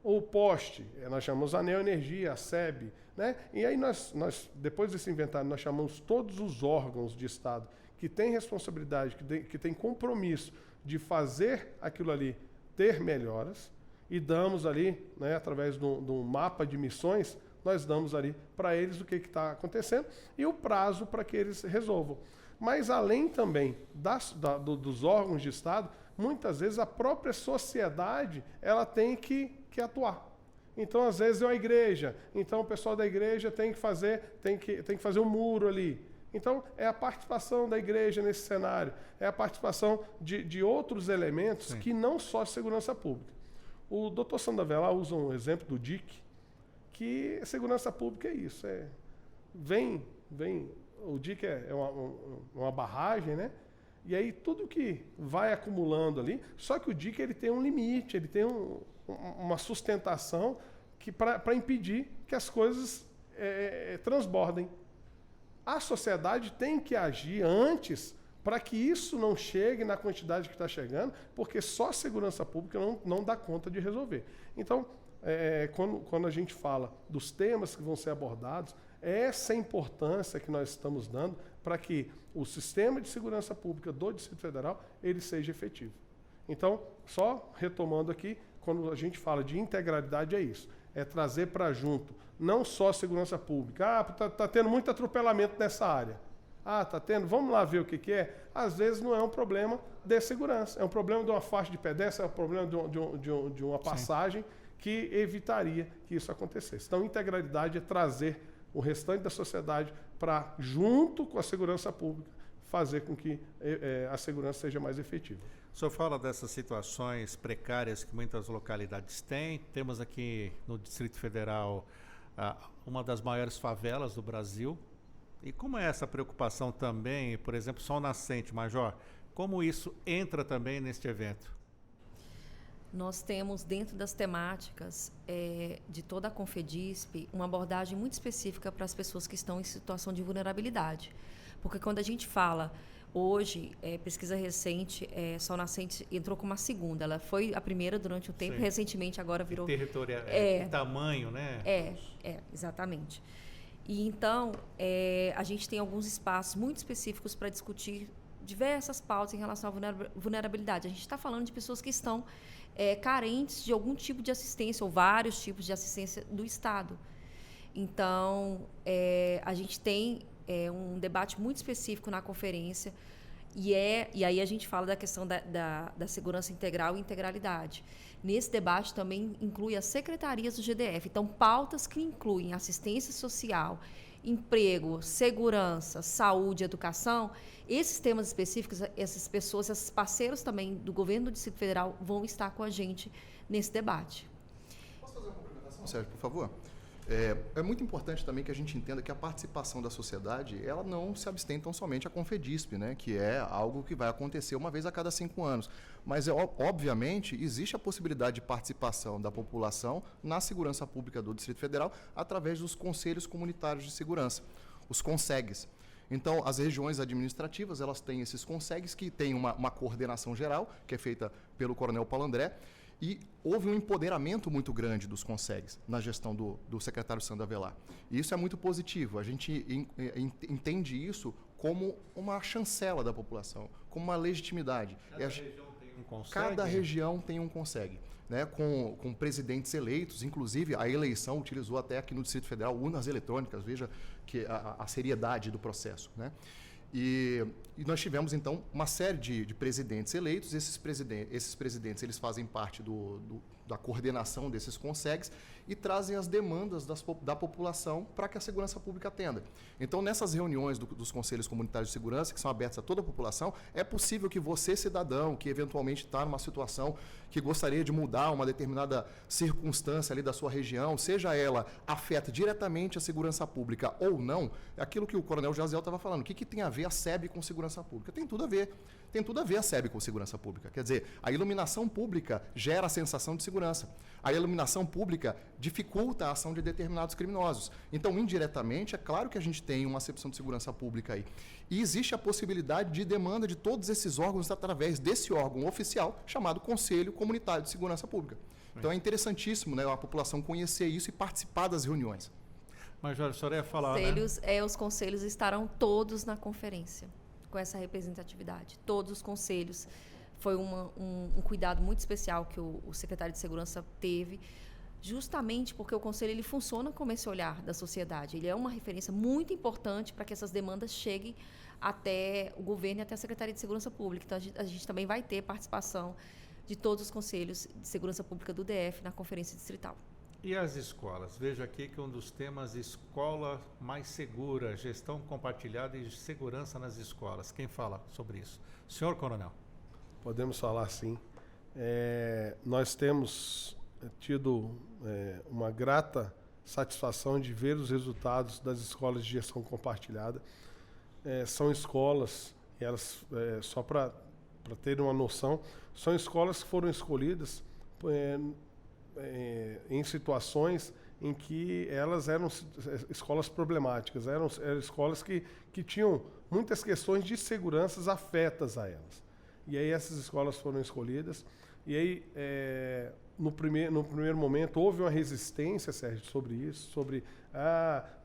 O poste, nós chamamos a Neoenergia, a SEB, né? E aí depois desse inventário, nós chamamos todos os órgãos de Estado que têm responsabilidade, que têm compromisso de fazer aquilo ali ter melhoras, e damos ali, né, através de um mapa de missões, nós damos ali para eles o que está acontecendo e o prazo para que eles resolvam. Mas além também dos órgãos de Estado, muitas vezes a própria sociedade ela tem que atuar. Então, às vezes, é uma igreja. Então, o pessoal da igreja tem que fazer um muro ali. Então, é a participação da igreja nesse cenário. É a participação de outros elementos, sim, que não só segurança pública. O doutor Sandro Avelar usa um exemplo do DIC, que segurança pública é isso. O DIC é uma barragem, né? E aí tudo que vai acumulando ali, só que o DIC ele tem um limite, ele tem uma sustentação para impedir que as coisas transbordem. A sociedade tem que agir antes para que isso não chegue na quantidade que está chegando, porque só a segurança pública não dá conta de resolver. Então, quando a gente fala dos temas que vão ser abordados, essa importância que nós estamos dando para que o sistema de segurança pública do Distrito Federal ele seja efetivo. Então, só retomando aqui, quando a gente fala de integralidade, é isso. É trazer para junto, não só a segurança pública. Está tendo muito atropelamento nessa área. Ah, tá tendo? Vamos lá ver o que é. Às vezes não é um problema de segurança, é um problema de uma faixa de pedestre, é um problema de uma passagem que evitaria que isso acontecesse. Então, integralidade é trazer o restante da sociedade para, junto com a segurança pública, fazer com que a segurança seja mais efetiva. O senhor fala dessas situações precárias que muitas localidades têm. Temos aqui no Distrito Federal uma das maiores favelas do Brasil. E como é essa preocupação também, por exemplo, Sol Nascente, Major? Como isso entra também neste evento? Nós temos, dentro das temáticas de toda a Confedisp, uma abordagem muito específica para as pessoas que estão em situação de vulnerabilidade. Porque quando a gente fala, hoje, pesquisa recente, Sol Nascente entrou como a segunda. Ela foi a primeira durante um tempo, recentemente agora virou... Territorial, tamanho, né? Exatamente. E então, a gente tem alguns espaços muito específicos para discutir diversas pautas em relação à vulnerabilidade. A gente está falando de pessoas que estão carentes de algum tipo de assistência ou vários tipos de assistência do Estado. Então, a gente tem um debate muito específico na conferência e aí a gente fala da questão da segurança integral e integralidade. Nesse debate também inclui as secretarias do GDF. Então, pautas que incluem assistência social, emprego, segurança, saúde, educação, esses temas específicos, essas pessoas, esses parceiros também do governo do Distrito Federal vão estar com a gente nesse debate. Posso fazer uma complementação, Sérgio, por favor? É muito importante também que a gente entenda que a participação da sociedade, ela não se abstém tão somente à Confedisp, né, que é algo que vai acontecer uma vez a cada 5 anos. Mas, obviamente, existe a possibilidade de participação da população na segurança pública do Distrito Federal através dos Conselhos Comunitários de Segurança, os CONSEGs. Então, as regiões administrativas, elas têm esses CONSEGs que têm uma coordenação geral, que é feita pelo Coronel Paulo André, e houve um empoderamento muito grande dos CONSEGs na gestão do secretário Sandro Avelar. E isso é muito positivo. A gente entende isso como uma chancela da população, como uma legitimidade. Cada região tem um CONSEG, né, com presidentes eleitos. Inclusive, a eleição utilizou até aqui no Distrito Federal urnas eletrônicas. Veja que a seriedade do processo, né? E nós tivemos, então, uma série de presidentes eleitos. Esses presidentes eles fazem parte da coordenação desses CONSEGs e trazem as demandas da população para que a segurança pública atenda. Então, nessas reuniões dos Conselhos Comunitários de Segurança, que são abertas a toda a população, é possível que você, cidadão, que eventualmente está numa situação que gostaria de mudar uma determinada circunstância ali da sua região, seja ela afeta diretamente a segurança pública ou não, é aquilo que o Coronel Jaziel estava falando. O que tem a ver a SEB com segurança pública? Tem tudo a ver. Tem tudo a ver a SEB com segurança pública. Quer dizer, a iluminação pública gera a sensação de segurança. A iluminação pública dificulta a ação de determinados criminosos. Então, indiretamente, é claro que a gente tem uma acepção de segurança pública aí. E existe a possibilidade de demanda de todos esses órgãos através desse órgão oficial chamado Conselho Comunitário de Segurança Pública. Então, é interessantíssimo, né, a população conhecer isso e participar das reuniões. Major, a senhora ia falar, os conselhos estarão todos na conferência, com essa representatividade. Todos os conselhos. Foi um cuidado muito especial que o secretário de Segurança teve, justamente porque o conselho ele funciona como esse olhar da sociedade. Ele é uma referência muito importante para que essas demandas cheguem até o governo e até a Secretaria de Segurança Pública. Então, a gente também vai ter participação de todos os conselhos de segurança pública do DF na conferência distrital. E as escolas? Vejo aqui que um dos temas escola mais segura, gestão compartilhada e segurança nas escolas. Quem fala sobre isso? Senhor Coronel. Podemos falar sim. Nós temos tido uma grata satisfação de ver os resultados das escolas de gestão compartilhada. São escolas, elas, só para terem uma noção, são escolas que foram escolhidas em situações em que elas eram escolas problemáticas, eram escolas que tinham muitas questões de segurança afetas a elas. E aí essas escolas foram escolhidas, e aí no primeiro momento houve uma resistência, Sérgio, sobre isso, sobre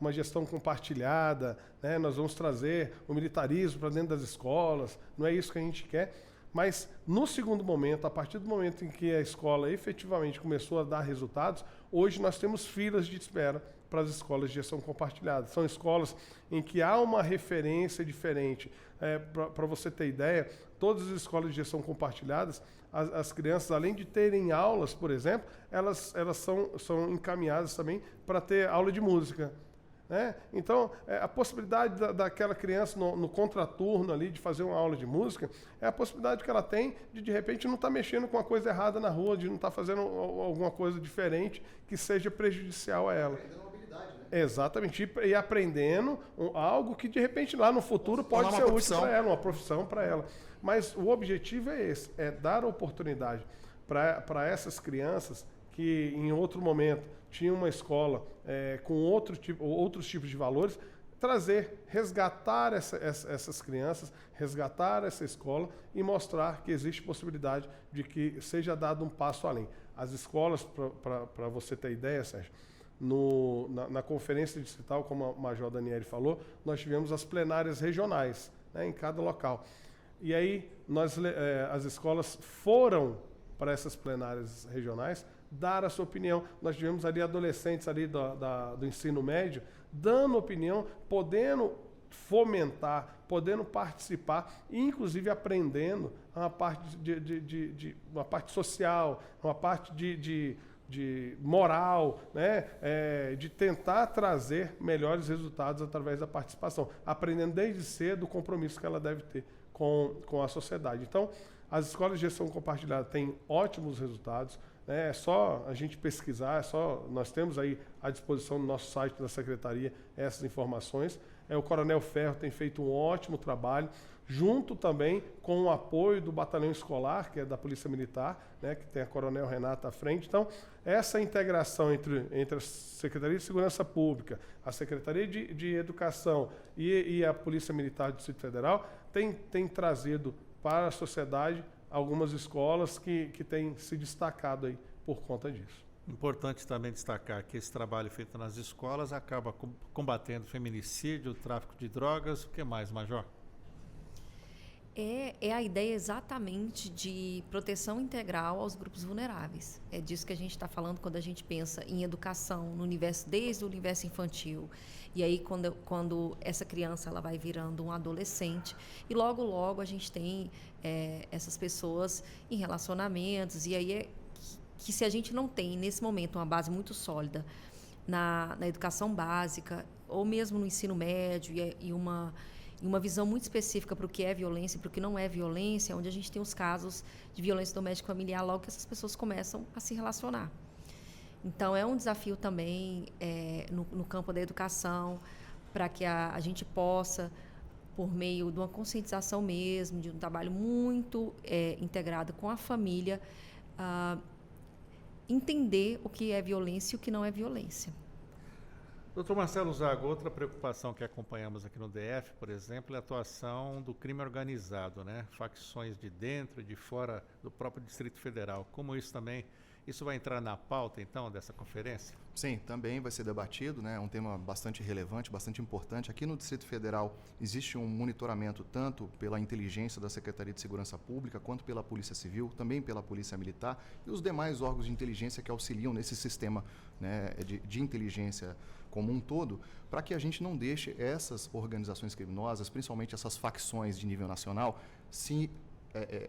uma gestão compartilhada, né? Nós vamos trazer o militarismo para dentro das escolas, não é isso que a gente quer. Mas no segundo momento, a partir do momento em que a escola efetivamente começou a dar resultados, hoje nós temos filas de espera para as escolas de gestão compartilhada. São escolas em que há uma referência diferente. Para você ter ideia, todas as escolas de gestão compartilhadas, as crianças, além de terem aulas, por exemplo, elas são encaminhadas também para ter aula de música. Né? Então, a possibilidade daquela criança no contraturno ali de fazer uma aula de música é a possibilidade que ela tem de repente, não estar mexendo com uma coisa errada na rua, de não estar fazendo alguma coisa diferente que seja prejudicial a ela. Aprendendo uma habilidade, né? Exatamente, e aprendendo algo que de repente lá no futuro pode ser útil para ela, uma profissão para ela. Mas o objetivo é esse, é dar oportunidade para essas crianças que em outro momento tinham uma escola com outros tipos de valores, resgatar essas crianças, resgatar essa escola e mostrar que existe possibilidade de que seja dado um passo além. As escolas, para você ter ideia, Sérgio, na conferência distrital, como a Major Daniele falou, nós tivemos as plenárias regionais, né, em cada local. E aí as escolas foram para essas plenárias regionais dar a sua opinião. Nós tivemos ali adolescentes ali do ensino médio dando opinião, podendo fomentar, podendo participar, e inclusive aprendendo uma parte uma parte social, uma parte de moral, né? De tentar trazer melhores resultados através da participação, aprendendo desde cedo o compromisso que ela deve ter com a sociedade. Então, as escolas de gestão compartilhada têm ótimos resultados. É só a gente pesquisar, nós temos aí à disposição no nosso site da Secretaria essas informações. O Coronel Ferro tem feito um ótimo trabalho, junto também com o apoio do Batalhão Escolar, que é da Polícia Militar, né, que tem a Coronel Renata à frente. Então, essa integração entre a Secretaria de Segurança Pública, a Secretaria de Educação e a Polícia Militar do Distrito Federal tem trazido para a sociedade algumas escolas que têm se destacado aí por conta disso. Importante também destacar que esse trabalho feito nas escolas acaba combatendo feminicídio, tráfico de drogas. O que mais, Major? É a ideia exatamente de proteção integral aos grupos vulneráveis. É disso que a gente está falando quando a gente pensa em educação no universo, desde o universo infantil. E aí, quando essa criança ela vai virando um adolescente, e logo a gente tem essas pessoas em relacionamentos, e aí que se a gente não tem, nesse momento, uma base muito sólida na educação básica, ou mesmo no ensino médio, e uma visão muito específica para o que é violência e para o que não é violência, onde a gente tem os casos de violência doméstica familiar logo que essas pessoas começam a se relacionar. Então, é um desafio também no campo da educação, para que a gente possa, por meio de uma conscientização mesmo, de um trabalho muito integrado com a família, entender o que é violência e o que não é violência. Doutor Marcelo Zago, outra preocupação que acompanhamos aqui no DF, por exemplo, é a atuação do crime organizado, né? Facções de dentro e de fora do próprio Distrito Federal. Como isso vai entrar na pauta, então, dessa conferência? Sim, também vai ser debatido, né? É um tema bastante relevante, bastante importante. Aqui no Distrito Federal existe um monitoramento tanto pela inteligência da Secretaria de Segurança Pública, quanto pela Polícia Civil, também pela Polícia Militar e os demais órgãos de inteligência que auxiliam nesse sistema, né, de inteligência como um todo, para que a gente não deixe essas organizações criminosas, principalmente essas facções de nível nacional, se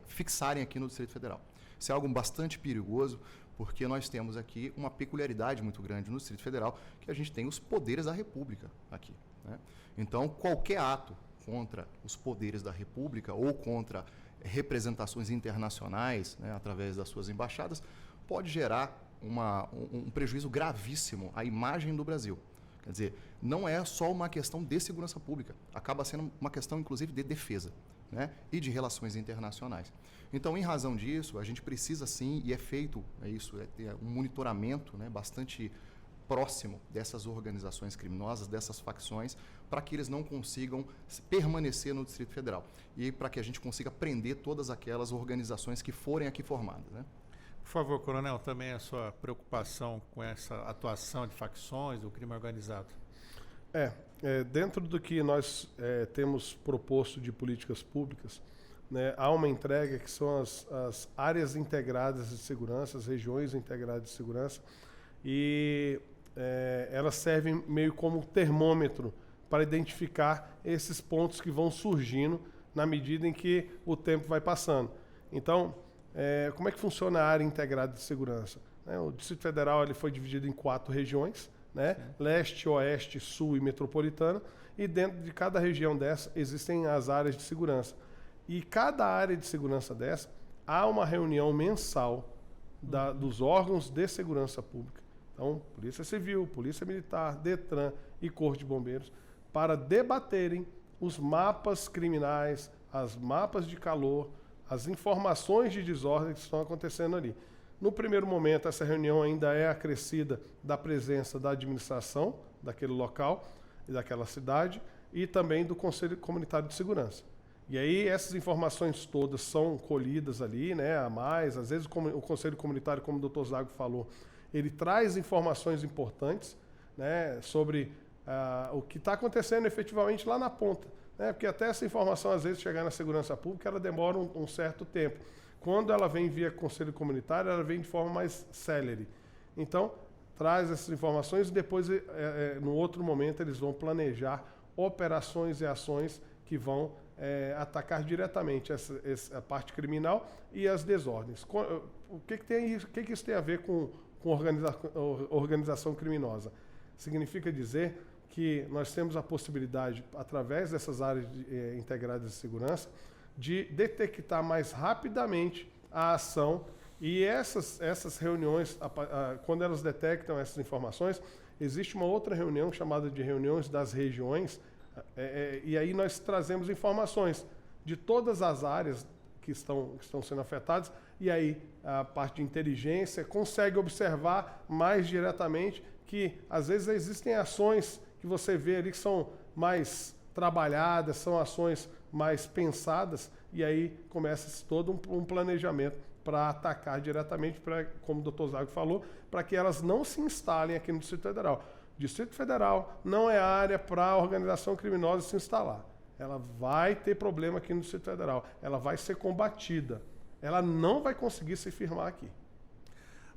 fixarem aqui no Distrito Federal. Isso é algo bastante perigoso, porque nós temos aqui uma peculiaridade muito grande no Distrito Federal, que a gente tem os poderes da República aqui, né? Então, qualquer ato contra os poderes da República ou contra representações internacionais, né, através das suas embaixadas, pode gerar um prejuízo gravíssimo à imagem do Brasil. Quer dizer, não é só uma questão de segurança pública, acaba sendo uma questão, inclusive, de defesa, né, e de relações internacionais. Então, em razão disso, a gente precisa sim, e é feito ter um monitoramento, né, bastante próximo dessas organizações criminosas, dessas facções, para que eles não consigam permanecer no Distrito Federal e para que a gente consiga prender todas aquelas organizações que forem aqui formadas, né? Por favor, Coronel, também a sua preocupação com essa atuação de facções, do crime organizado. Dentro do que nós temos proposto de políticas públicas, né, há uma entrega que são as áreas integradas de segurança, as regiões integradas de segurança, e elas servem meio como termômetro para identificar esses pontos que vão surgindo na medida em que o tempo vai passando. Então, como é que funciona a área integrada de segurança? O Distrito Federal ele foi dividido em 4 regiões, né? Leste, Oeste, Sul e Metropolitana, e dentro de cada região dessa existem as áreas de segurança. E cada área de segurança dessa, há uma reunião mensal dos órgãos de segurança pública. Então, Polícia Civil, Polícia Militar, Detran e Corpo de Bombeiros, para debaterem os mapas criminais, as mapas de calor, as informações de desordem que estão acontecendo ali. No primeiro momento, essa reunião ainda é acrescida da presença da administração daquele local e daquela cidade e também do Conselho Comunitário de Segurança. E aí essas informações todas são colhidas ali, né, a mais. Às vezes o Conselho Comunitário, como o Dr. Zago falou, ele traz informações importantes, né, sobre o que está acontecendo efetivamente lá na ponta. Né, porque até essa informação, às vezes, chegar na segurança pública, ela demora um certo tempo. Quando ela vem via Conselho Comunitário, ela vem de forma mais célere. Então, traz essas informações e depois, no outro momento, eles vão planejar operações e ações que vão atacar diretamente a parte criminal e as desordens. O que isso tem a ver com organização criminosa? Significa dizer que nós temos a possibilidade, através dessas áreas integradas de segurança, de detectar mais rapidamente a ação, e essas reuniões, quando elas detectam essas informações, existe uma outra reunião chamada de reuniões das regiões, e aí nós trazemos informações de todas as áreas que estão sendo afetadas, e aí a parte de inteligência consegue observar mais diretamente que às vezes existem ações que você vê ali que são mais trabalhadas, são ações mais pensadas, e aí começa todo um planejamento para atacar diretamente, como o Dr. Zago falou, para que elas não se instalem aqui no Distrito Federal. O Distrito Federal não é área para a organização criminosa se instalar. Ela vai ter problema aqui no Distrito Federal, ela vai ser combatida, ela não vai conseguir se firmar aqui.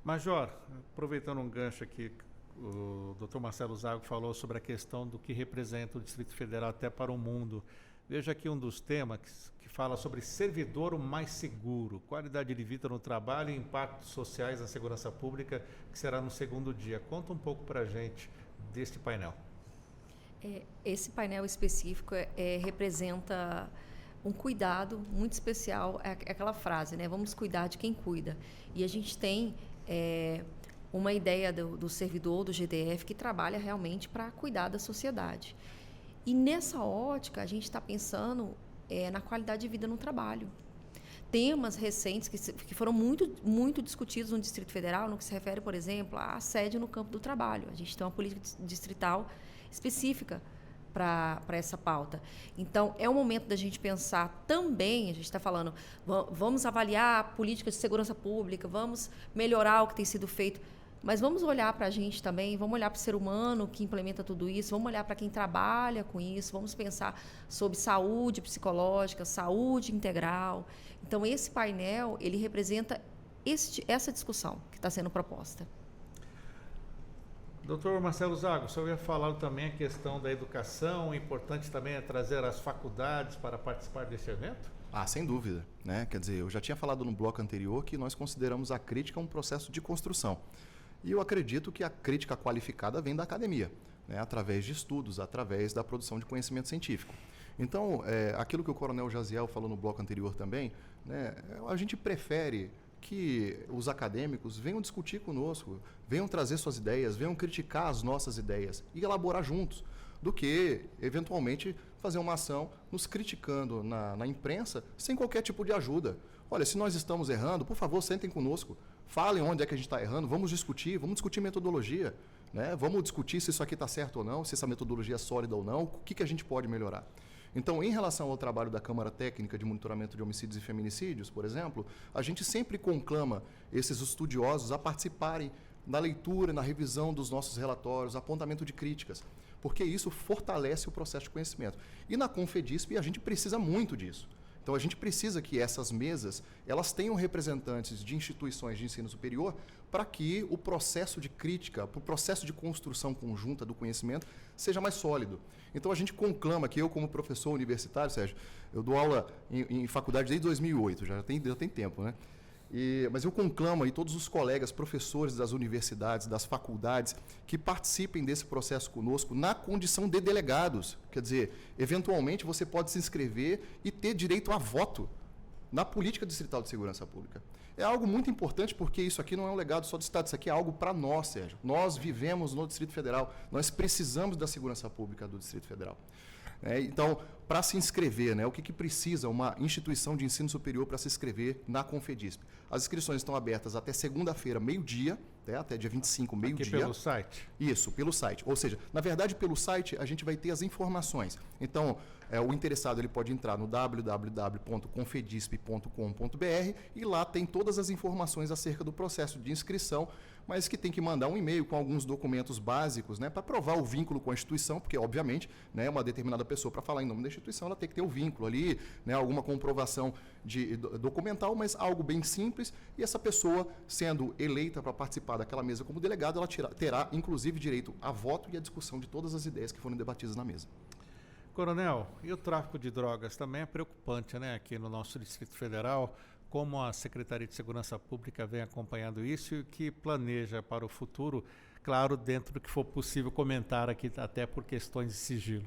Major, aproveitando um gancho aqui, o Dr. Marcelo Zago falou sobre a questão do que representa o Distrito Federal até para o mundo. Veja aqui um dos temas que fala sobre servidor mais seguro, qualidade de vida no trabalho e impactos sociais na segurança pública, que será no segundo dia. Conta um pouco para a gente deste painel. Esse painel específico representa um cuidado muito especial, é aquela frase, né? Vamos cuidar de quem cuida. E a gente tem uma ideia do servidor do GDF que trabalha realmente para cuidar da sociedade. E nessa ótica, a gente está pensando na qualidade de vida no trabalho. Temas recentes que foram muito discutidos no Distrito Federal, no que se refere, por exemplo, a assédio no campo do trabalho. A gente tem uma política distrital específica para essa pauta. Então, é o momento da gente pensar também, a gente está falando, vamos avaliar a política de segurança pública, vamos melhorar o que tem sido feito, mas vamos olhar para a gente também, vamos olhar para o ser humano que implementa tudo isso, vamos olhar para quem trabalha com isso, vamos pensar sobre saúde psicológica, saúde integral. Então, esse painel, ele representa essa discussão que está sendo proposta. Doutor Marcelo Zago, o senhor ia falar também a questão da educação, o importante também é trazer as faculdades para participar desse evento? Sem dúvida, né? Quer dizer, eu já tinha falado no bloco anterior que nós consideramos a crítica um processo de construção. E eu acredito que a crítica qualificada vem da academia, né? Através de estudos, através da produção de conhecimento científico. Então, aquilo que o Coronel Jaziel falou no bloco anterior também, né? A gente prefere que os acadêmicos venham discutir conosco, venham trazer suas ideias, venham criticar as nossas ideias e elaborar juntos, do que, eventualmente, fazer uma ação nos criticando na imprensa sem qualquer tipo de ajuda. Olha, se nós estamos errando, por favor, sentem conosco, falem onde é que a gente está errando, vamos discutir metodologia, né? Vamos discutir se isso aqui está certo ou não, se essa metodologia é sólida ou não, o que a gente pode melhorar. Então, em relação ao trabalho da Câmara Técnica de Monitoramento de Homicídios e Feminicídios, por exemplo, a gente sempre conclama esses estudiosos a participarem na leitura e na revisão dos nossos relatórios, apontamento de críticas, porque isso fortalece o processo de conhecimento. E na Confedisp a gente precisa muito disso. Então a gente precisa que essas mesas elas tenham representantes de instituições de ensino superior para que o processo de crítica, o processo de construção conjunta do conhecimento seja mais sólido. Então a gente conclama que eu, como professor universitário, Sérgio, eu dou aula em faculdade desde 2008, já tem tempo, né? Mas eu conclamo aí todos os colegas, professores das universidades, das faculdades, que participem desse processo conosco na condição de delegados. Quer dizer, eventualmente você pode se inscrever e ter direito a voto na política distrital de segurança pública. É algo muito importante porque isso aqui não é um legado só do Estado, isso aqui é algo para nós, Sérgio. Nós vivemos no Distrito Federal, nós precisamos da segurança pública do Distrito Federal. Então, para se inscrever, o que precisa uma instituição de ensino superior para se inscrever na Confedisp? As inscrições estão abertas até segunda-feira, meio-dia, até dia 25, meio-dia. Aqui pelo site? Isso, pelo site. Ou seja, na verdade, pelo site a gente vai ter as informações. Então, o interessado ele pode entrar no www.confedisp.com.br e lá tem todas as informações acerca do processo de inscrição, mas que tem que mandar um e-mail com alguns documentos básicos, para provar o vínculo com a instituição, porque, obviamente, uma determinada pessoa, para falar em nome da instituição, ela tem que ter o vínculo ali, alguma comprovação documental, mas algo bem simples, e essa pessoa, sendo eleita para participar daquela mesa como delegado, ela terá, inclusive, direito a voto e a discussão de todas as ideias que foram debatidas na mesa. Coronel, e o tráfico de drogas também é preocupante, aqui no nosso Distrito Federal. Como a Secretaria de Segurança Pública vem acompanhando isso e o que planeja para o futuro, claro, dentro do que for possível comentar aqui, até por questões de sigilo.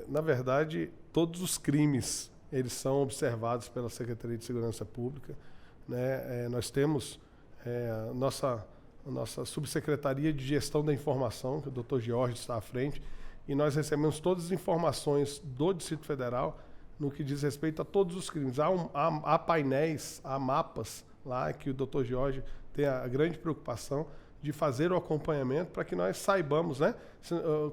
Na verdade, todos os crimes, eles são observados pela Secretaria de Segurança Pública, nós temos a nossa Subsecretaria de Gestão da Informação, que o Dr. Jorge está à frente, e nós recebemos todas as informações do Distrito Federal no que diz respeito a todos os crimes. Há painéis, há mapas lá que o Dr. Jorge tem a grande preocupação de fazer o acompanhamento para que nós saibamos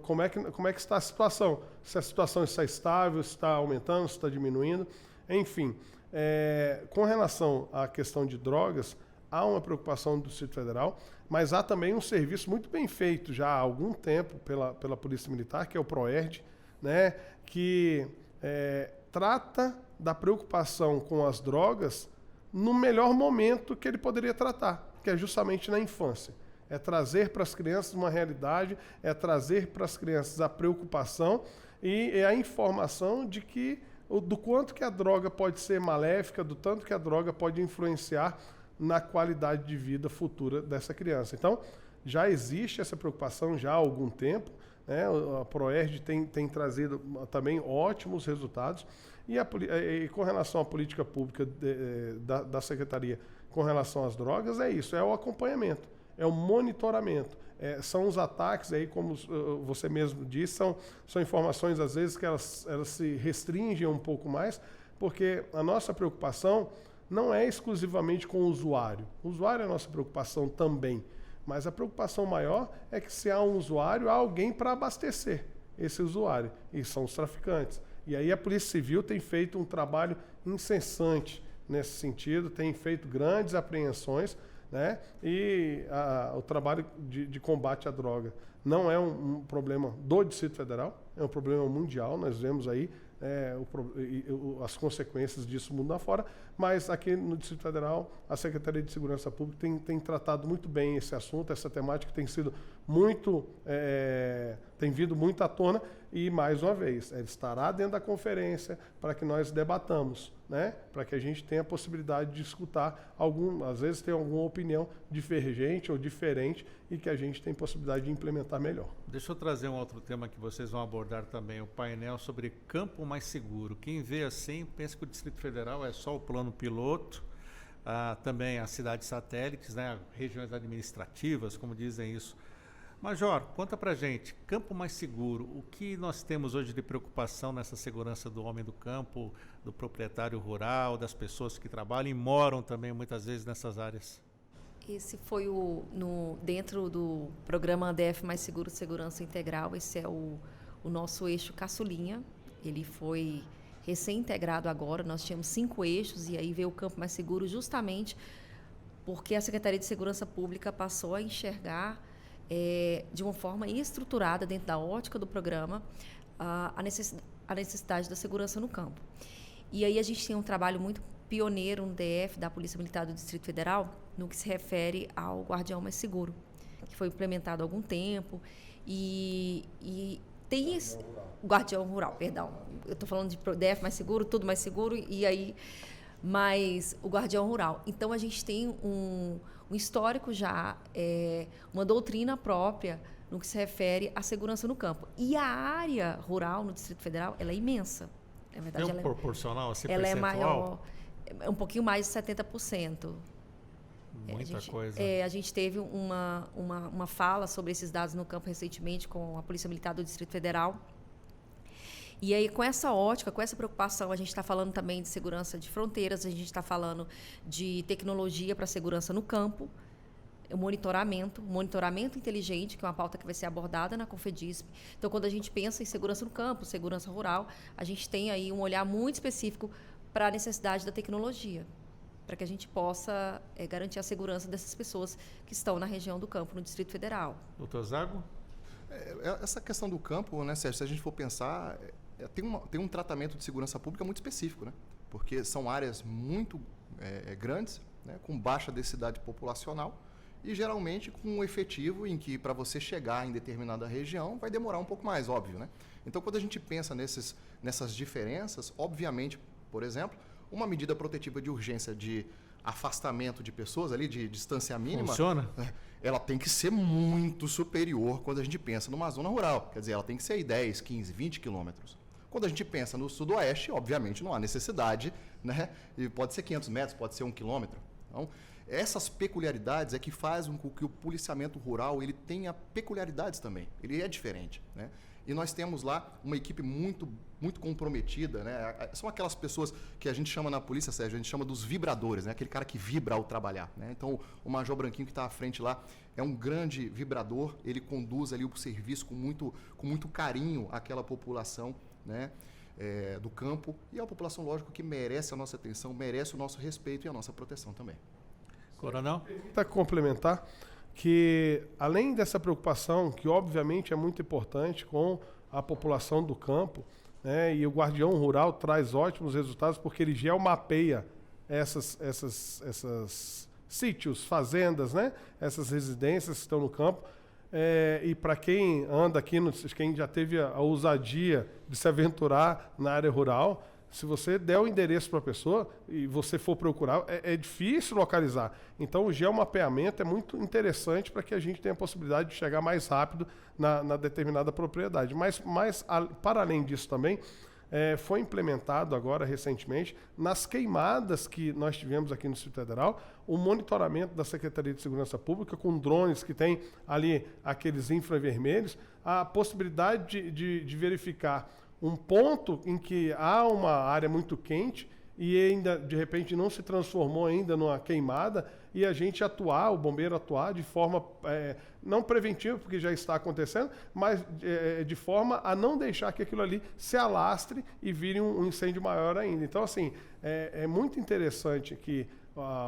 como é que está a situação. Se a situação está estável, se está aumentando, se está diminuindo. Enfim, com relação à questão de drogas, há uma preocupação do Distrito Federal, mas há também um serviço muito bem feito já há algum tempo pela Polícia Militar, que é o PROERD, que trata da preocupação com as drogas no melhor momento que ele poderia tratar, que é justamente na infância. É trazer para as crianças uma realidade, é trazer para as crianças a preocupação e a informação do quanto que a droga pode ser maléfica, do tanto que a droga pode influenciar na qualidade de vida futura dessa criança. Então, já existe essa preocupação já há algum tempo, a PROERD tem trazido também ótimos resultados e com relação à política pública da Secretaria com relação às drogas, é isso, é o acompanhamento, é o monitoramento, são os ataques, aí, como você mesmo disse, são informações às vezes que elas se restringem um pouco mais, porque a nossa preocupação não é exclusivamente com o usuário é a nossa preocupação também, mas a preocupação maior é que se há um usuário, há alguém para abastecer esse usuário, e são os traficantes. E aí a Polícia Civil tem feito um trabalho incessante nesse sentido, tem feito grandes apreensões, e o trabalho de combate à droga não é um problema do Distrito Federal, é um problema mundial, nós vemos aí as consequências disso mundo afora, mas aqui no Distrito Federal a Secretaria de Segurança Pública tem tratado muito bem esse assunto, essa temática tem sido tem vindo muito à tona e, mais uma vez, ela estará dentro da conferência para que nós debatamos, para que a gente tenha a possibilidade de escutar às vezes tem alguma opinião divergente ou diferente e que a gente tem possibilidade de implementar melhor. Deixa eu trazer um outro tema que vocês vão abordar também, o painel sobre campo mais seguro. Quem vê assim, pensa que o Distrito Federal é só o plano piloto, também as cidades satélites, regiões administrativas, como dizem isso. Major, conta pra gente, campo mais seguro, o que nós temos hoje de preocupação nessa segurança do homem do campo, do proprietário rural, das pessoas que trabalham e moram também muitas vezes nessas áreas? Esse foi dentro do programa DF Mais Seguro Segurança Integral, esse é o nosso eixo caçulinha, ele foi recém-integrado agora, nós tínhamos 5 eixos e aí veio o campo mais seguro justamente porque a Secretaria de Segurança Pública passou a enxergar de uma forma estruturada dentro da ótica do programa a necessidade da segurança no campo. E aí a gente tem um trabalho muito pioneiro no DF, da Polícia Militar do Distrito Federal, no que se refere ao Guardião Mais Seguro, que foi implementado há algum tempo. E tem esse... Guardião Rural, perdão. Eu estou falando de DF Mais Seguro, tudo mais seguro, e aí... Mas o Guardião Rural. Então, a gente tem um histórico já, uma doutrina própria no que se refere à segurança no campo. E a área rural no Distrito Federal, ela é imensa. Na verdade, É um proporcional, assim, ela é percentual? maior, é um pouquinho mais de 70%. Muita coisa. A gente teve uma fala sobre esses dados no campo recentemente com a Polícia Militar do Distrito Federal. E aí, com essa ótica, com essa preocupação, a gente está falando também de segurança de fronteiras, a gente está falando de tecnologia para segurança no campo, o monitoramento inteligente, que é uma pauta que vai ser abordada na Confedisp. Então, quando a gente pensa em segurança no campo, segurança rural, a gente tem aí um olhar muito específico para a necessidade da tecnologia, para que a gente possa garantir a segurança dessas pessoas que estão na região do campo, no Distrito Federal. Doutor Zago? Essa questão do campo, né, Sérgio, se a gente for pensar, tem um tratamento de segurança pública muito específico, né? Porque são áreas muito grandes, né, com baixa densidade populacional e geralmente com um efetivo em que para você chegar em determinada região vai demorar um pouco mais, óbvio, né? Então, quando a gente pensa nessas diferenças, obviamente, por exemplo, uma medida protetiva de urgência de afastamento de pessoas ali, de distância mínima... Funciona? Ela tem que ser muito superior quando a gente pensa numa zona rural. Quer dizer, ela tem que ser aí 10, 15, 20 quilômetros. Quando a gente pensa no sudoeste, obviamente não há necessidade, né? E pode ser 500 metros, pode ser 1 quilômetro. Então, essas peculiaridades é que fazem com que o policiamento rural ele tenha peculiaridades também. Ele é diferente, né? E nós temos lá uma equipe muito, muito comprometida, né? São aquelas pessoas que a gente chama na polícia, Sérgio, a gente chama dos vibradores, né? Aquele cara que vibra ao trabalhar, né? Então, o Major Branquinho que está à frente lá é um grande vibrador, ele conduz ali o serviço com muito carinho àquela população, né? Do campo, e é uma população, lógico, que merece a nossa atenção, merece o nosso respeito e a nossa proteção também. Coronel? Para complementar, que além dessa preocupação, que obviamente é muito importante com a população do campo, né, e o Guardião Rural traz ótimos resultados porque ele geomapeia essas sítios, fazendas, né, essas residências que estão no campo. E para quem anda aqui, quem já teve a ousadia de se aventurar na área rural, se você der o endereço para a pessoa e você for procurar, é difícil localizar. Então, o geomapeamento é muito interessante para que a gente tenha a possibilidade de chegar mais rápido na determinada propriedade. Mas para além disso também, foi implementado agora, recentemente, nas queimadas que nós tivemos aqui no Distrito Federal, o monitoramento da Secretaria de Segurança Pública, com drones que tem ali aqueles infravermelhos, a possibilidade de verificar um ponto em que há uma área muito quente e ainda, de repente, não se transformou ainda numa queimada, e a gente atuar, o bombeiro atuar de forma, não preventiva, porque já está acontecendo, mas de forma a não deixar que aquilo ali se alastre e vire um incêndio maior ainda. Então, assim, é muito interessante que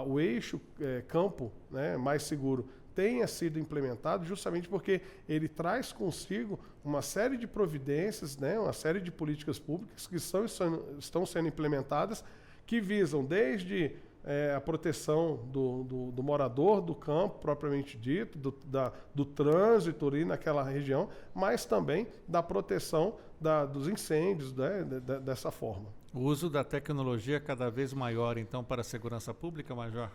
o eixo campo, né, mais seguro tenha sido implementado, justamente porque ele traz consigo uma série de providências, né, uma série de políticas públicas que estão sendo implementadas, que visam desde a proteção do morador do campo, propriamente dito, do trânsito ali naquela região, mas também da proteção dos incêndios, né, dessa forma. O uso da tecnologia cada vez maior, então, para a segurança pública, Major?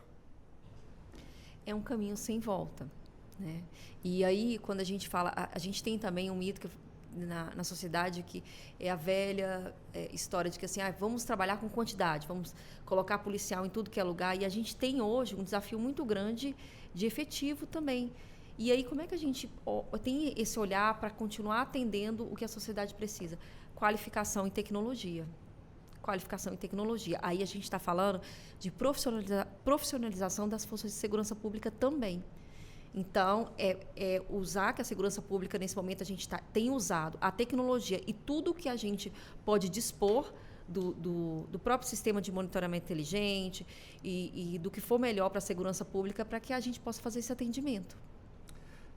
É um caminho sem volta, né? E aí, quando a gente fala... A gente tem também um mito na sociedade que é a velha história de que assim, vamos trabalhar com quantidade, vamos colocar policial em tudo que é lugar. E a gente tem hoje um desafio muito grande de efetivo também. E aí, como é que a gente tem esse olhar para continuar atendendo o que a sociedade precisa? Qualificação em tecnologia. Qualificação em tecnologia. Aí a gente está falando de profissionalização das forças de segurança pública também. Então, usar que a segurança pública, nesse momento, a gente tem usado a tecnologia e tudo que a gente pode dispor do próprio sistema de monitoramento inteligente e do que for melhor para a segurança pública para que a gente possa fazer esse atendimento.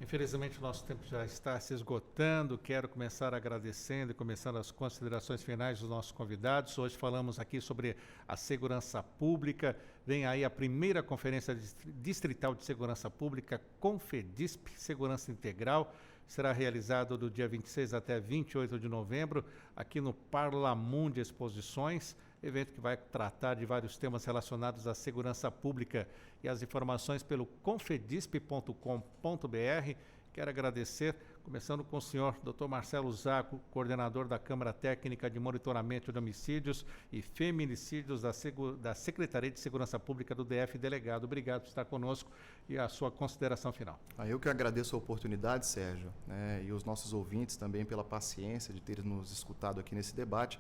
Infelizmente o nosso tempo já está se esgotando. Quero começar agradecendo e começando as considerações finais dos nossos convidados. Hoje falamos aqui sobre a segurança pública. Vem aí a primeira Conferência Distrital de Segurança Pública, Confedisp, Segurança Integral. Será realizado do dia 26 até 28 de novembro, aqui no Parlamundi Exposições, evento que vai tratar de vários temas relacionados à segurança pública. E as informações pelo confedisp.com.br. Quero agradecer, começando com o senhor Dr. Marcelo Zago, coordenador da Câmara Técnica de Monitoramento de Homicídios e Feminicídios da Secretaria de Segurança Pública do DF, delegado. Obrigado por estar conosco e a sua consideração final. Eu que agradeço a oportunidade, Sérgio, e os nossos ouvintes também pela paciência de terem nos escutado aqui nesse debate.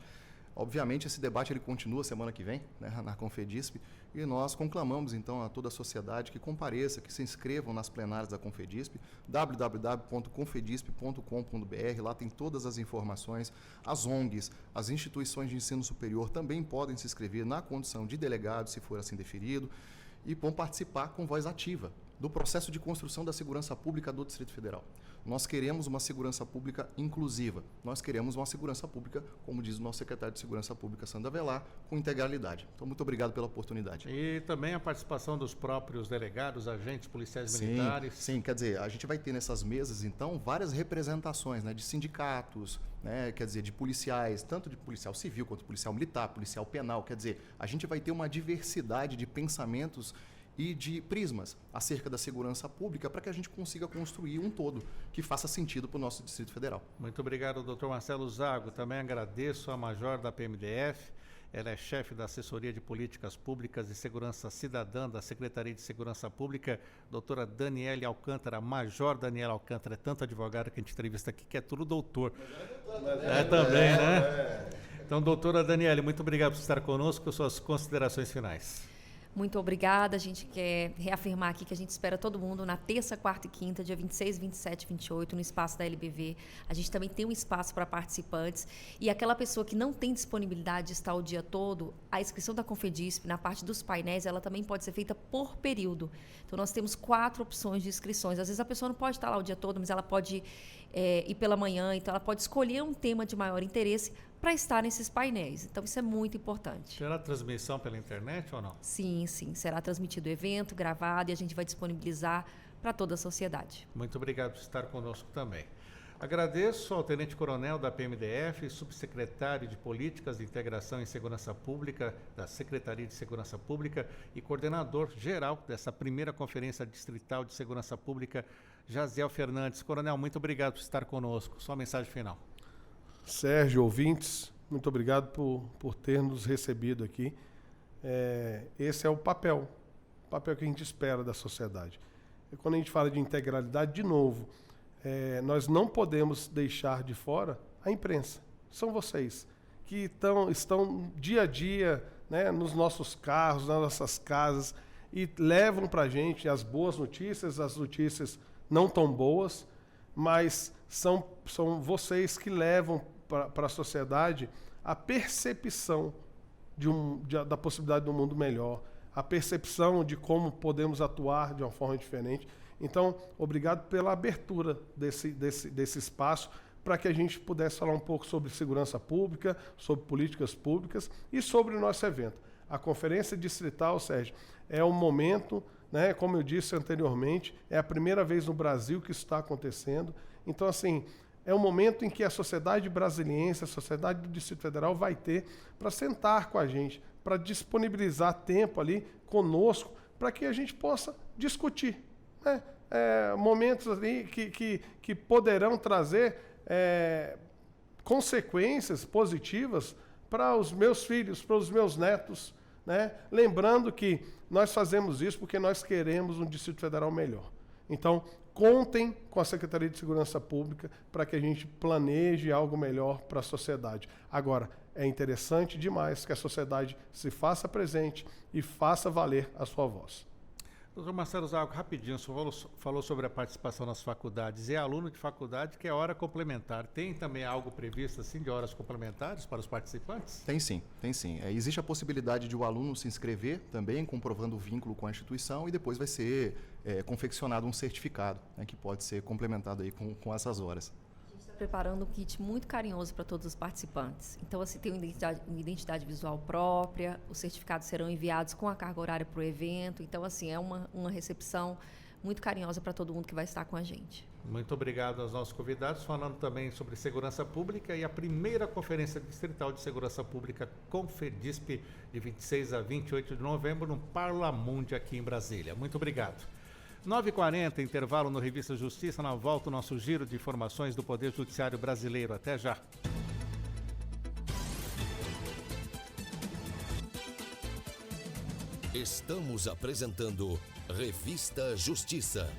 Obviamente, esse debate ele continua semana que vem, na Confedisp, e nós conclamamos, então, a toda a sociedade que compareça, que se inscrevam nas plenárias da Confedisp, www.confedisp.com.br, lá tem todas as informações, as ONGs, as instituições de ensino superior também podem se inscrever na condição de delegado, se for assim deferido, e vão participar com voz ativa do processo de construção da segurança pública do Distrito Federal. Nós queremos uma segurança pública inclusiva. Nós queremos uma segurança pública, como diz o nosso secretário de Segurança Pública, Sandro Avelar, com integralidade. Então, muito obrigado pela oportunidade. E também a participação dos próprios delegados, agentes policiais militares. Sim, quer dizer, a gente vai ter nessas mesas, então, várias representações, de sindicatos, quer dizer, de policiais, tanto de policial civil quanto policial militar, policial penal. Quer dizer, a gente vai ter uma diversidade de pensamentos e de prismas acerca da segurança pública para que a gente consiga construir um todo que faça sentido para o nosso Distrito Federal. Muito obrigado, doutor Marcelo Zago. Também agradeço a major da PMDF, ela é chefe da Assessoria de Políticas Públicas e Segurança Cidadã da Secretaria de Segurança Pública, doutora Daniele Alcântara, major Daniele Alcântara. É tanto advogado que a gente entrevista aqui que é tudo doutor. Também, né? Então, doutora Daniele, muito obrigado por estar conosco, suas considerações finais. Muito obrigada. A gente quer reafirmar aqui que a gente espera todo mundo na terça, quarta e quinta, dia 26, 27 e 28, no espaço da LBV. A gente também tem um espaço para participantes. E aquela pessoa que não tem disponibilidade de estar o dia todo, a inscrição da Confedisp, na parte dos painéis, ela também pode ser feita por período. Então, nós temos 4 opções de inscrições. Às vezes, a pessoa não pode estar lá o dia todo, mas ela pode ir pela manhã. Então, ela pode escolher um tema de maior interesse para estar nesses painéis. Então, isso é muito importante. Será transmissão pela internet ou não? Sim. Será transmitido o evento, gravado, e a gente vai disponibilizar para toda a sociedade. Muito obrigado por estar conosco também. Agradeço ao tenente-coronel da PMDF, subsecretário de Políticas de Integração e Segurança Pública da Secretaria de Segurança Pública e coordenador geral dessa primeira Conferência Distrital de Segurança Pública, Jaziel Fernandes. Coronel, muito obrigado por estar conosco. Sua mensagem final. Sérgio, ouvintes, muito obrigado por ter nos recebido aqui. Esse é o papel que a gente espera da sociedade. E quando a gente fala de integralidade, de novo, nós não podemos deixar de fora a imprensa. São vocês que estão dia a dia, nos nossos carros, nas nossas casas, e levam para a gente as boas notícias, as notícias não tão boas, mas são vocês que levam para a sociedade a percepção da possibilidade de um mundo melhor, a percepção de como podemos atuar de uma forma diferente. Então, obrigado pela abertura desse espaço para que a gente pudesse falar um pouco sobre segurança pública, sobre políticas públicas e sobre o nosso evento. A Conferência Distrital, Sérgio, é um momento, como eu disse anteriormente, é a primeira vez no Brasil que isso está acontecendo. Então, assim, é um momento em que a sociedade brasiliense, a sociedade do Distrito Federal vai ter para sentar com a gente, para disponibilizar tempo ali conosco, para que a gente possa discutir. Momentos ali que poderão trazer consequências positivas para os meus filhos, para os meus netos. Lembrando que nós fazemos isso porque nós queremos um Distrito Federal melhor. Então, contem com a Secretaria de Segurança Pública para que a gente planeje algo melhor para a sociedade. Agora, é interessante demais que a sociedade se faça presente e faça valer a sua voz. Doutor Marcelo Zago, rapidinho, o senhor falou sobre a participação nas faculdades. É aluno de faculdade que é hora complementar. Tem também algo previsto assim de horas complementares para os participantes? Tem sim, tem sim. Existe a possibilidade de o aluno se inscrever também, comprovando o vínculo com a instituição, e depois vai ser confeccionado um certificado, né, que pode ser complementado aí com essas horas. Preparando um kit muito carinhoso para todos os participantes. Então, assim, tem uma identidade visual própria, os certificados serão enviados com a carga horária para o evento. Então, assim, é uma recepção muito carinhosa para todo mundo que vai estar com a gente. Muito obrigado aos nossos convidados, falando também sobre segurança pública e a primeira Conferência Distrital de Segurança Pública Confedisp, de 26 a 28 de novembro, no Parlamundi, aqui em Brasília. Muito obrigado. 9h40, intervalo no Revista Justiça. Na volta, o nosso giro de informações do Poder Judiciário Brasileiro. Até já. Estamos apresentando Revista Justiça.